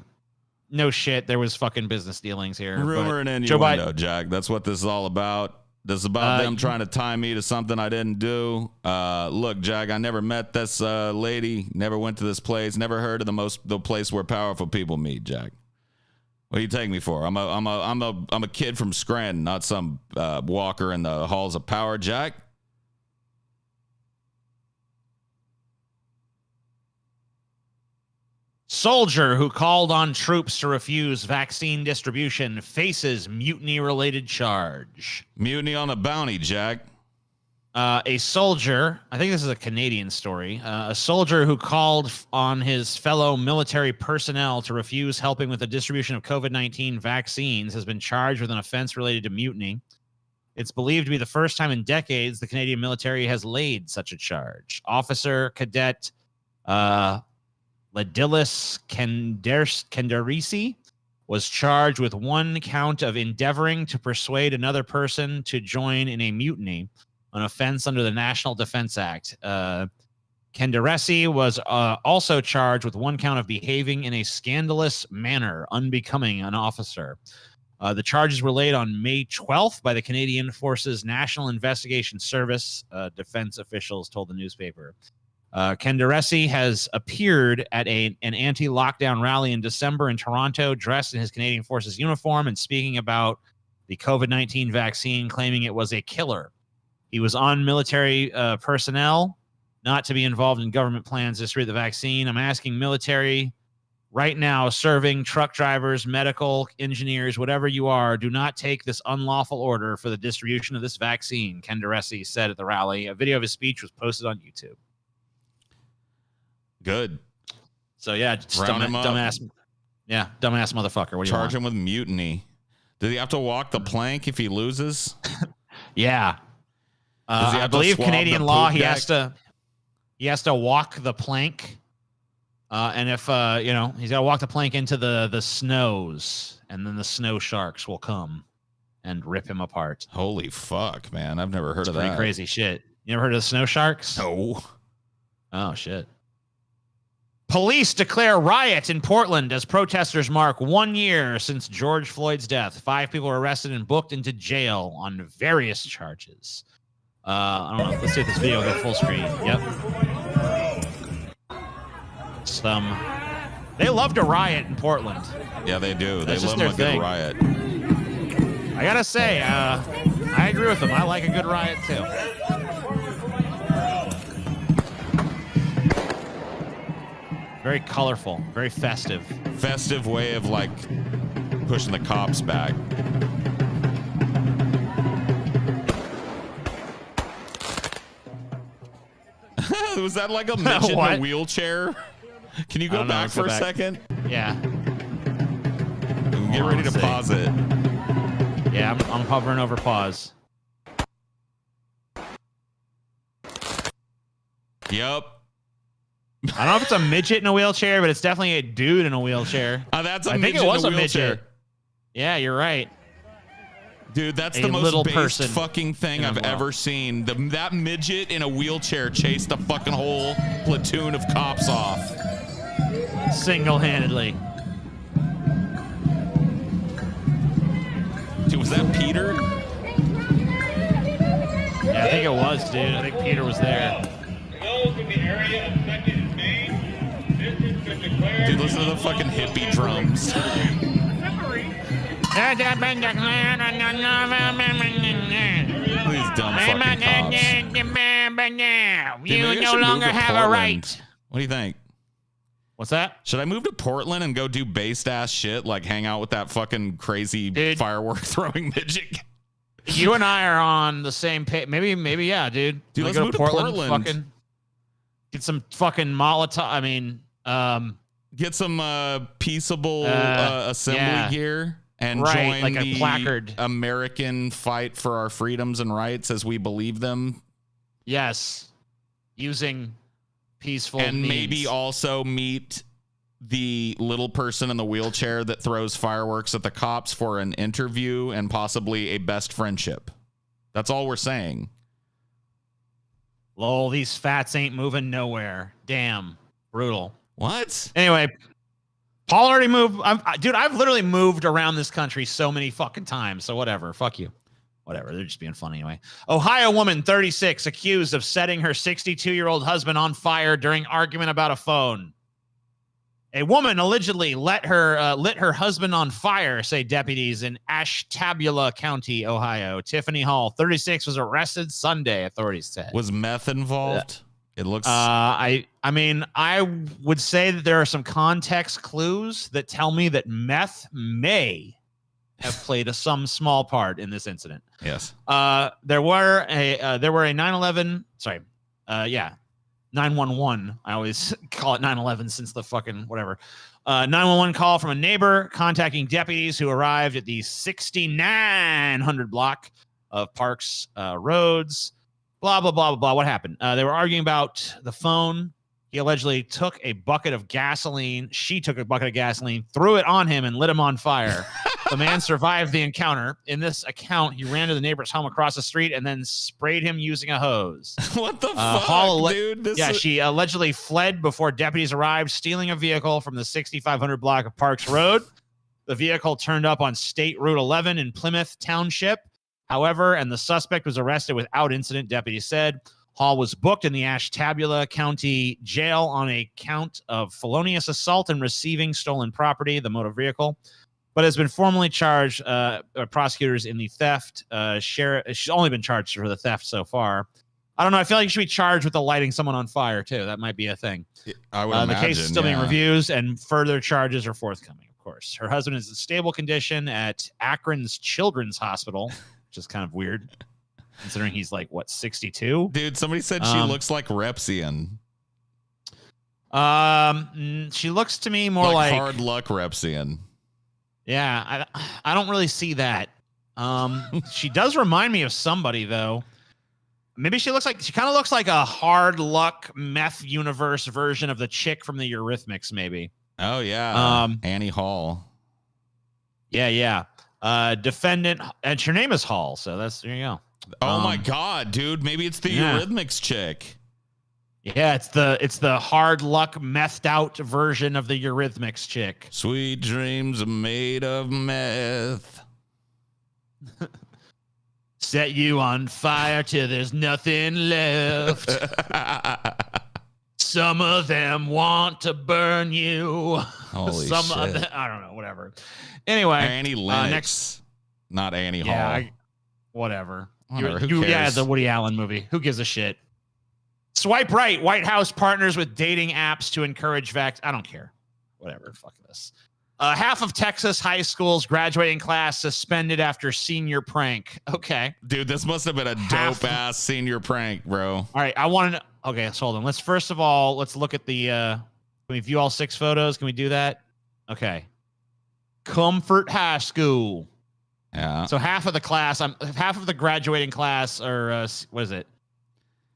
no shit, there was fucking business dealings here. Rumor and innuendo, Jack. That's what this is all about. This is about them trying to tie me to something I didn't do. Look, Jack, I never met this lady. Never went to this place. Never heard of the place where powerful people meet, Jack. What do you take me for? I'm a kid from Scranton, not some walker in the halls of power, Jack. soldier who called on troops to refuse vaccine distribution faces mutiny-related charge. Mutiny on the bounty, Jack. A soldier, I think this is a Canadian story, a soldier who called on his fellow military personnel to refuse helping with the distribution of COVID-19 vaccines has been charged with an offense related to mutiny. It's believed to be the first time in decades the Canadian military has laid such a charge. Officer Cadet Ladilis Kenderisi was charged with one count of endeavoring to persuade another person to join in a mutiny, an offense under the National Defense Act. Kenderesi was also charged with one count of behaving in a scandalous manner unbecoming an officer. The charges were laid on May 12th by the Canadian Forces National Investigation Service, defense officials told the newspaper. Kenderesi has appeared at an anti-lockdown rally in December in Toronto, dressed in his Canadian Forces uniform and speaking about the COVID-19 vaccine, claiming it was a killer. He was on military personnel not to be involved in government plans to distribute the vaccine. I'm asking military right now, serving truck drivers, medical engineers, whatever you are, do not take this unlawful order for the distribution of this vaccine, Kenderesi said at the rally. A video of his speech was posted on YouTube. Good. So, yeah, just dumbass. Yeah, dumbass motherfucker. What do you Charge want? him with mutiny. Did he have to walk the plank if he loses? Yeah. I believe Canadian law, he has to walk the plank. And if, he's got to walk the plank into the snows, and then the snow sharks will come and rip him apart. Holy fuck, man. I've never heard of that. Pretty crazy shit. You ever heard of the snow sharks? No. Oh, shit. Police declare riot in Portland as protesters mark 1 year since George Floyd's death. 5 people were arrested and booked into jail on various charges. I don't know. Let's see if this video will go full screen. Yep. They love to riot in Portland. Yeah, they do. That's they just love a their good thing. riot. I gotta say, I agree with them. I like a good riot too. Very colorful, very festive. Festive way of like pushing the cops back. Was that like a midget in a wheelchair? Can you go back for a second? Yeah. Get ready to pause it. Yeah, I'm hovering over pause. Yep. I don't know if it's a midget in a wheelchair, but it's definitely a dude in a wheelchair. That's a I midget think it was in a a wheelchair. midget. Yeah, little right. Dude, that's A the most little based person fucking thing I've ever seen. That midget in a wheelchair chased a fucking whole platoon of cops off. Single-handedly. Dude, was that Peter? Yeah, I think it was, dude. I think Peter was there. Dude, listen to the fucking hippie drums. These dumb fucking cops. You no longer have a right. What do you think? What's that? Should I move to Portland and go do based ass shit, like hang out with that fucking crazy firework throwing midget? You and I are on the same page. Maybe, yeah, dude. Dude, let's go move to Portland. Fucking, get some fucking Molotov. I mean, get some peaceable assembly gear and join like the a placard. American fight for our freedoms and rights as we believe them. Yes, using peaceful and means. Maybe also meet the little person in the wheelchair that throws fireworks at the cops for an interview and possibly a best friendship. That's all we're saying. Lol, these fats ain't moving nowhere. Damn, brutal. What? Anyway, Paul already moved. Dude, I've literally moved around this country so many fucking times. So whatever, fuck you. Whatever, they're just being funny anyway. Ohio woman, 36, accused of setting her 62-year-old husband on fire during argument about a phone. A woman allegedly lit her husband on fire, say deputies in Ashtabula County, Ohio. Tiffany Hall, 36, was arrested Sunday, authorities said. Was meth involved? It looks. I mean, I would say that there are some context clues that tell me that meth may have played some small part in this incident. Yes. There were a 9/11. Sorry. 911. I always call it 9/11 since the fucking whatever. 911 call from a neighbor contacting deputies who arrived at the 6900 block of Parks Roads. Blah, blah, blah, blah, blah. What happened? They were arguing about the phone. He allegedly took a bucket of gasoline. She took a bucket of gasoline, threw it on him, and lit him on fire. The man survived the encounter. In this account, he ran to the neighbor's home across the street and then sprayed him using a hose. What the fuck, dude? She allegedly fled before deputies arrived, stealing a vehicle from the 6500 block of Parks Road. The vehicle turned up on State Route 11 in Plymouth Township. However, and the suspect was arrested without incident, deputies said. Hall was booked in the Ashtabula County Jail on a count of felonious assault and receiving stolen property, the motor vehicle, but has been formally charged. Prosecutors in the theft. She's only been charged for the theft so far. I don't know. I feel like you should be charged with lighting someone on fire too. That might be a thing. I would imagine, the case is still being reviewed, and further charges are forthcoming. Of course, her husband is in stable condition at Akron's Children's Hospital, which is kind of weird, considering he's like, what, 62? Dude, somebody said she looks like Repsian. She looks to me more like Hard Luck Repsian. Yeah, I don't really see that. She does remind me of somebody though. Maybe she kind of looks like a Hard Luck Meth Universe version of the chick from the Eurythmics, maybe. Oh yeah, Annie Hall. Yeah. Defendant, and her name is Hall, so there you go. Oh my god, dude! Maybe it's the Eurythmics chick. Yeah, it's the Hard Luck methed out version of the Eurythmics chick. Sweet dreams are made of meth. Set you on fire till there's nothing left. Some of them want to burn you. Holy Some shit. of them, I don't know, whatever. Anyway, Annie Lennox, next, not Annie Hall. Whatever. Who cares? Yeah, the Woody Allen movie. Who gives a shit? Swipe right. White House partners with dating apps to encourage I don't care. Whatever. Fuck this. Half of Texas high school's graduating class suspended after senior prank. Okay. Dude, this must have been a dope ass senior prank, bro. All right. I want to. Okay, so hold on. Let's look at the. Can we view all 6 photos? Can we do that? Okay. Comfort High School. Yeah. So half of the class, half of the graduating class, or what is it?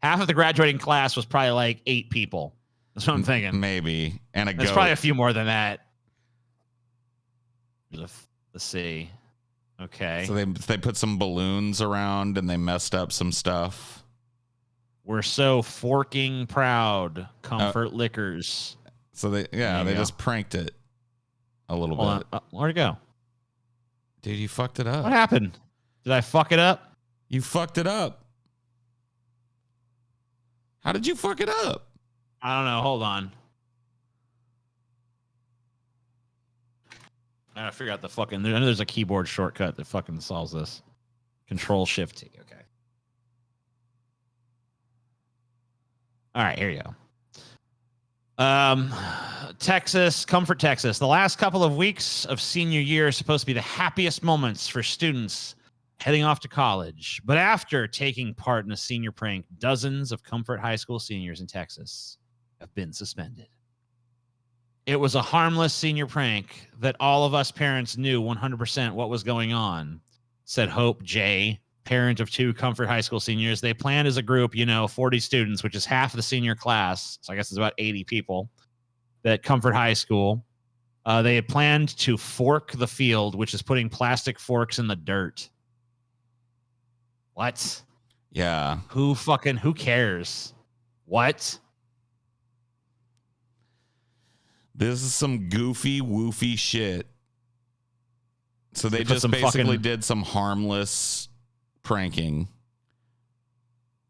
Half of the graduating class was probably like 8 people. That's what I'm thinking. Maybe. And There's probably a few more than that. Let's see. Okay. So they put some balloons around and they messed up some stuff. We're so forking proud. Comfort Liquors. So they just pranked it a little bit. Where'd it go? Dude, you fucked it up. What happened? Did I fuck it up? You fucked it up. How did you fuck it up? I don't know. Hold on. I gotta figure out the fucking. I know there's a keyboard shortcut that fucking solves this. Control Shift T. Okay. All right, here you go. Texas, Comfort, Texas. The last couple of weeks of senior year are supposed to be the happiest moments for students heading off to college. But after taking part in a senior prank, dozens of Comfort High School seniors in Texas have been suspended. It was a harmless senior prank that all of us parents knew 100% what was going on, said Hope J., parent of 2 Comfort High School seniors. They planned as a group, 40 students, which is half the senior class. So I guess it's about 80 people at Comfort High School. They had planned to fork the field, which is putting plastic forks in the dirt. What? Yeah. Who cares? What? This is some goofy, woofy shit. So they just basically did some harmless pranking.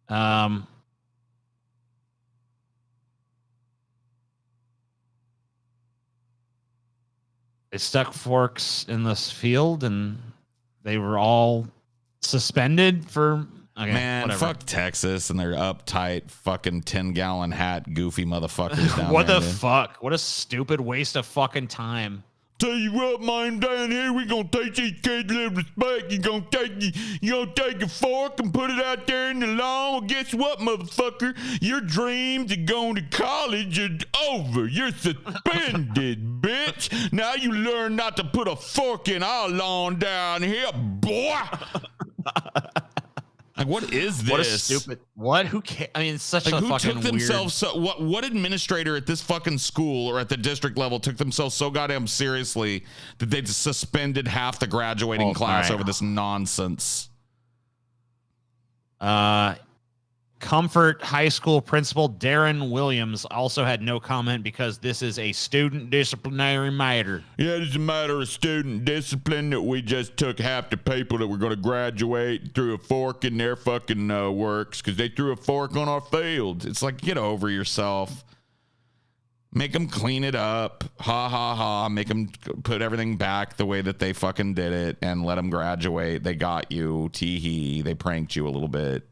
They stuck forks in this field and they were all suspended for Okay, Man, whatever. fuck Texas and their uptight fucking 10-gallon hat goofy motherfuckers down What there. the fuck? What a stupid waste of fucking time. Tell you what, man, down here we gonna teach these kids a little respect. You gonna take a fork and put it out there in the lawn. Well, guess what, motherfucker? Your dreams of going to college are over. You're suspended, bitch. Now you learn not to put a fork in our lawn down here, boy. Like, what is this? What a stupid. What? Who cares? I mean, it's such Like, a who fucking took themselves weird. so what administrator at this fucking school or at the district level took themselves so goddamn seriously that they just suspended half the graduating class over this nonsense? Comfort High School principal Darren Williams also had no comment because this is a student disciplinary matter. Yeah, it's a matter of student discipline that we just took half the people that were going to graduate, threw a fork in their fucking works because they threw a fork on our field. It's like, get over yourself. Make them clean it up. Ha, ha, ha. Make them put everything back the way that they fucking did it and let them graduate. They got you. Tee-hee. They pranked you a little bit.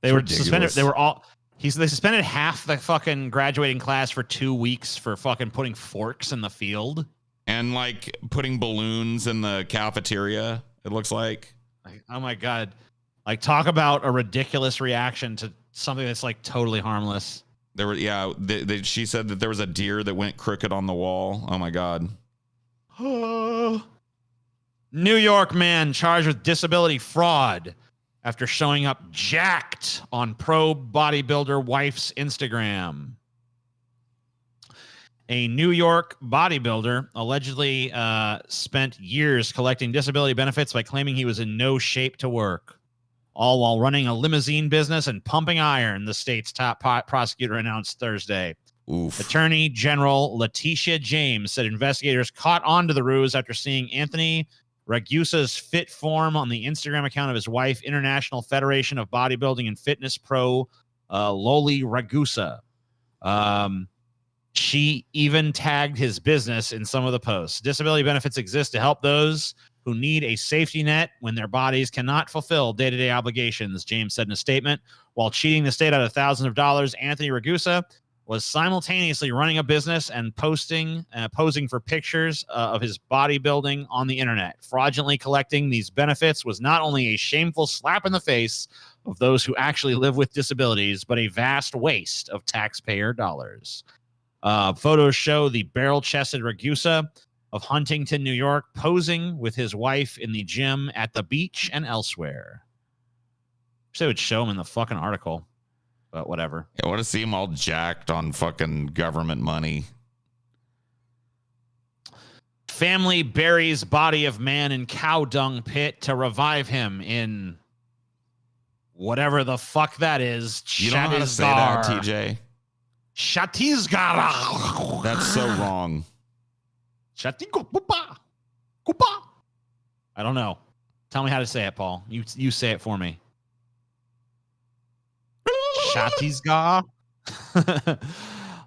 They were suspended. They were all. They suspended half the fucking graduating class for 2 weeks for fucking putting forks in the field and like putting balloons in the cafeteria. It looks like. Oh my god! Like, talk about a ridiculous reaction to something that's like totally harmless. There were she said that there was a deer that went crooked on the wall. Oh my god. New York man charged with disability fraud after showing up jacked on pro bodybuilder wife's Instagram. A New York bodybuilder allegedly spent years collecting disability benefits by claiming he was in no shape to work, all while running a limousine business and pumping iron, the state's top prosecutor announced Thursday. Oof. Attorney General Letitia James said investigators caught on to the ruse after seeing Anthony Ragusa's fit form on the Instagram account of his wife, International Federation of Bodybuilding and Fitness pro Loli Ragusa. She even tagged his business in some of the posts. Disability benefits exist to help those who need a safety net when their bodies cannot fulfill day-to-day obligations, James said in a statement. While cheating the state out of thousands of dollars, Anthony Ragusa was simultaneously running a business and posing for pictures of his bodybuilding on the internet. Fraudulently collecting these benefits was not only a shameful slap in the face of those who actually live with disabilities, but a vast waste of taxpayer dollars. Photos show the barrel-chested Ragusa of Huntington, New York, posing with his wife in the gym, at the beach, and elsewhere. Wish they would show him in the fucking article. But whatever. I want to see him all jacked on fucking government money. Family buries body of man in cow dung pit to revive him in whatever the fuck that is. You don't know how to say that, TJ. Chhattisgarh. That's so wrong. Chhattisgarh. I don't know. Tell me how to say it, Paul. You say it for me. Chhattisgarh.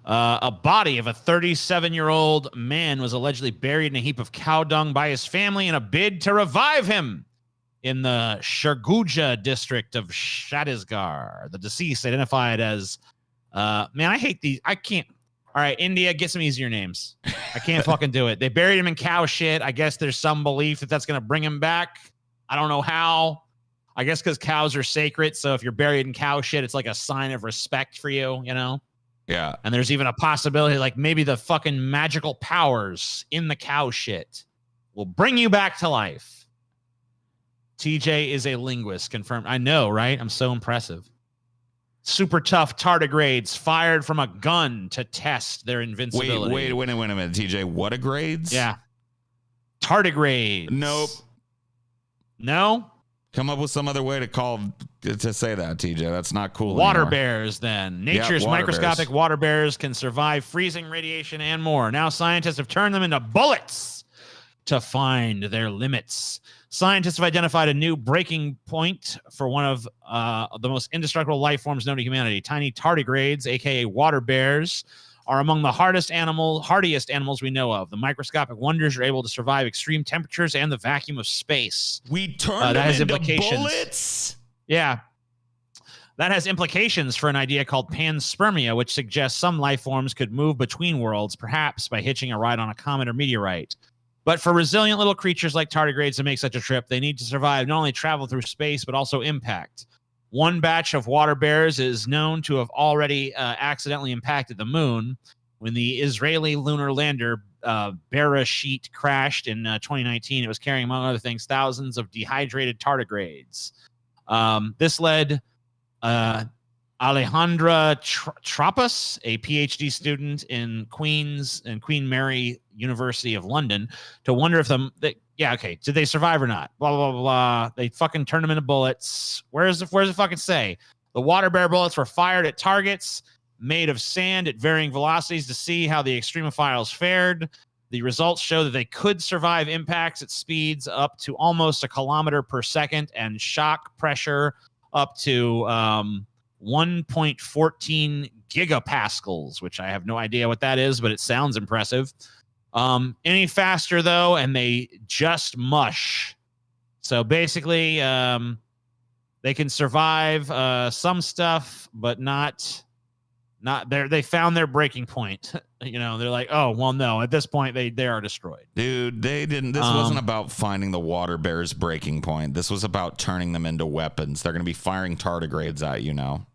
A body of a 37-year-old man was allegedly buried in a heap of cow dung by his family in a bid to revive him in the Sharguja district of Chhattisgarh. The deceased, identified as, man, I hate these. I can't. All right, India, get some easier names. I can't fucking do it. They buried him in cow shit. I guess there's some belief that that's going to bring him back. I don't know how. I guess because cows are sacred. So if you're buried in cow shit, it's like a sign of respect for you, you know? Yeah. And there's even a possibility like maybe the fucking magical powers in the cow shit will bring you back to life. TJ is a linguist, confirmed. I know, right? I'm so impressive. Super tough tardigrades fired from a gun to test their invincibility. Wait a minute, TJ. What a grades? Yeah. Tardigrades. Nope. No? Come up with some other way to say that, TJ. That's not cool. Water anymore. bears, then. Nature's water microscopic bears. water bears can survive freezing, radiation, and more. Now scientists have turned them into bullets to find their limits. Scientists have identified a new breaking point for one of the most indestructible life forms known to humanity. Tiny tardigrades, aka water bears, are among the hardiest animals we know of. The microscopic wonders are able to survive extreme temperatures and the vacuum of space. We turned them into bullets. Yeah. That has implications for an idea called panspermia, which suggests some life forms could move between worlds, perhaps by hitching a ride on a comet or meteorite. But for resilient little creatures like tardigrades to make such a trip, they need to survive, not only travel through space, but also impact. One batch of water bears is known to have already accidentally impacted the moon when the Israeli lunar lander Bereshit crashed in 2019. It was carrying, among other things, thousands of dehydrated tardigrades. This led Alejandra Trapas, a PhD student in Queen Mary University of London, to wonder if did they survive or not? Blah, blah, blah, blah. They fucking turned them into bullets. Where's it fucking say? The water bear bullets were fired at targets made of sand at varying velocities to see how the extremophiles fared. The results show that they could survive impacts at speeds up to almost 1 kilometer per second and shock pressure up to 1.14 gigapascals, which I have no idea what that is, but it sounds impressive. Any faster, though, and they just mush. So basically, they can survive some stuff, but not there. They found their breaking point. They're like, oh, well, no, at this point, they are destroyed. Dude, they didn't. This wasn't about finding the water bear's breaking point. This was about turning them into weapons. They're going to be firing tardigrades at you now.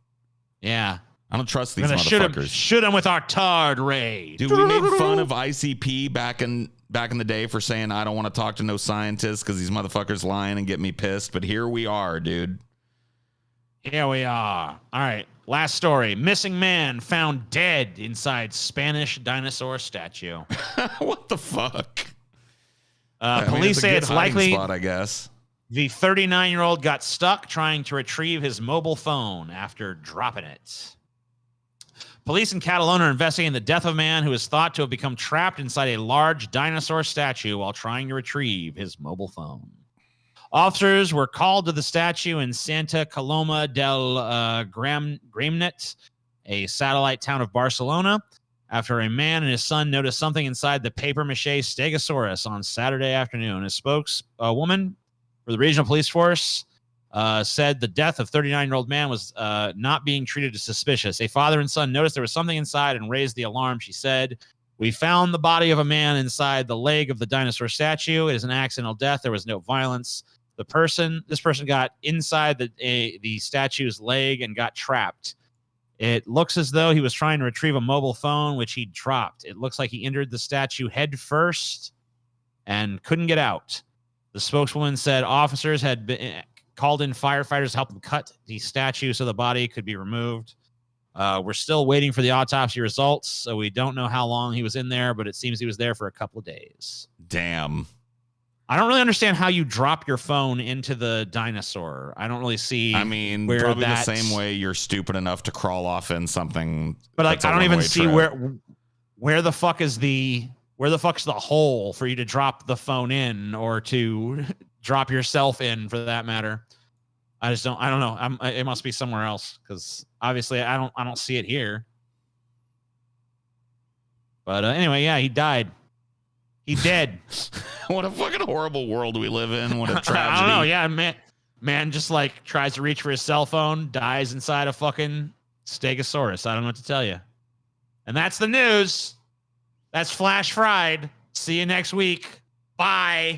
Yeah. I don't trust these motherfuckers. Shoot them with our tard raid. Dude, we made fun of ICP back in the day for saying I don't want to talk to no scientists because these motherfuckers lying and get me pissed. But here we are, dude. Here we are. All right. Last story. Missing man found dead inside Spanish dinosaur statue. What the fuck? Police say it's likely spot, I guess. The 39-year-old got stuck trying to retrieve his mobile phone after dropping it. Police in Catalonia are investigating the death of a man who is thought to have become trapped inside a large dinosaur statue while trying to retrieve his mobile phone. Officers were called to the statue in Santa Coloma del Gramenet, a satellite town of Barcelona, after a man and his son noticed something inside the papier-mâché Stegosaurus on Saturday afternoon. A spokeswoman for the regional police force said the death of 39-year-old man was not being treated as suspicious. A father and son noticed there was something inside and raised the alarm. She said, "We found the body of a man inside the leg of the dinosaur statue. It is an accidental death. There was no violence. This person got inside the statue's leg and got trapped. It looks as though he was trying to retrieve a mobile phone, which he dropped. It looks like he entered the statue head first and couldn't get out." The spokeswoman said officers had been called in firefighters to help them cut the statue so the body could be removed. We're still waiting for the autopsy results, so we don't know how long he was in there, but it seems he was there for a couple of days. Damn. I don't really understand how you drop your phone into the dinosaur. I don't really see. I mean, probably the same way you're stupid enough to crawl off in something. But like, I don't even see where the fuck is the hole for you to drop the phone in or to drop yourself in, for that matter. I don't know. It must be somewhere else because obviously I don't see it here. But anyway, yeah, he died. He dead. What a fucking horrible world we live in. What a tragedy. I don't know. Yeah, man just like tries to reach for his cell phone, dies inside a fucking Stegosaurus. I don't know what to tell you. And that's the news. That's Flash Fried. See you next week. Bye.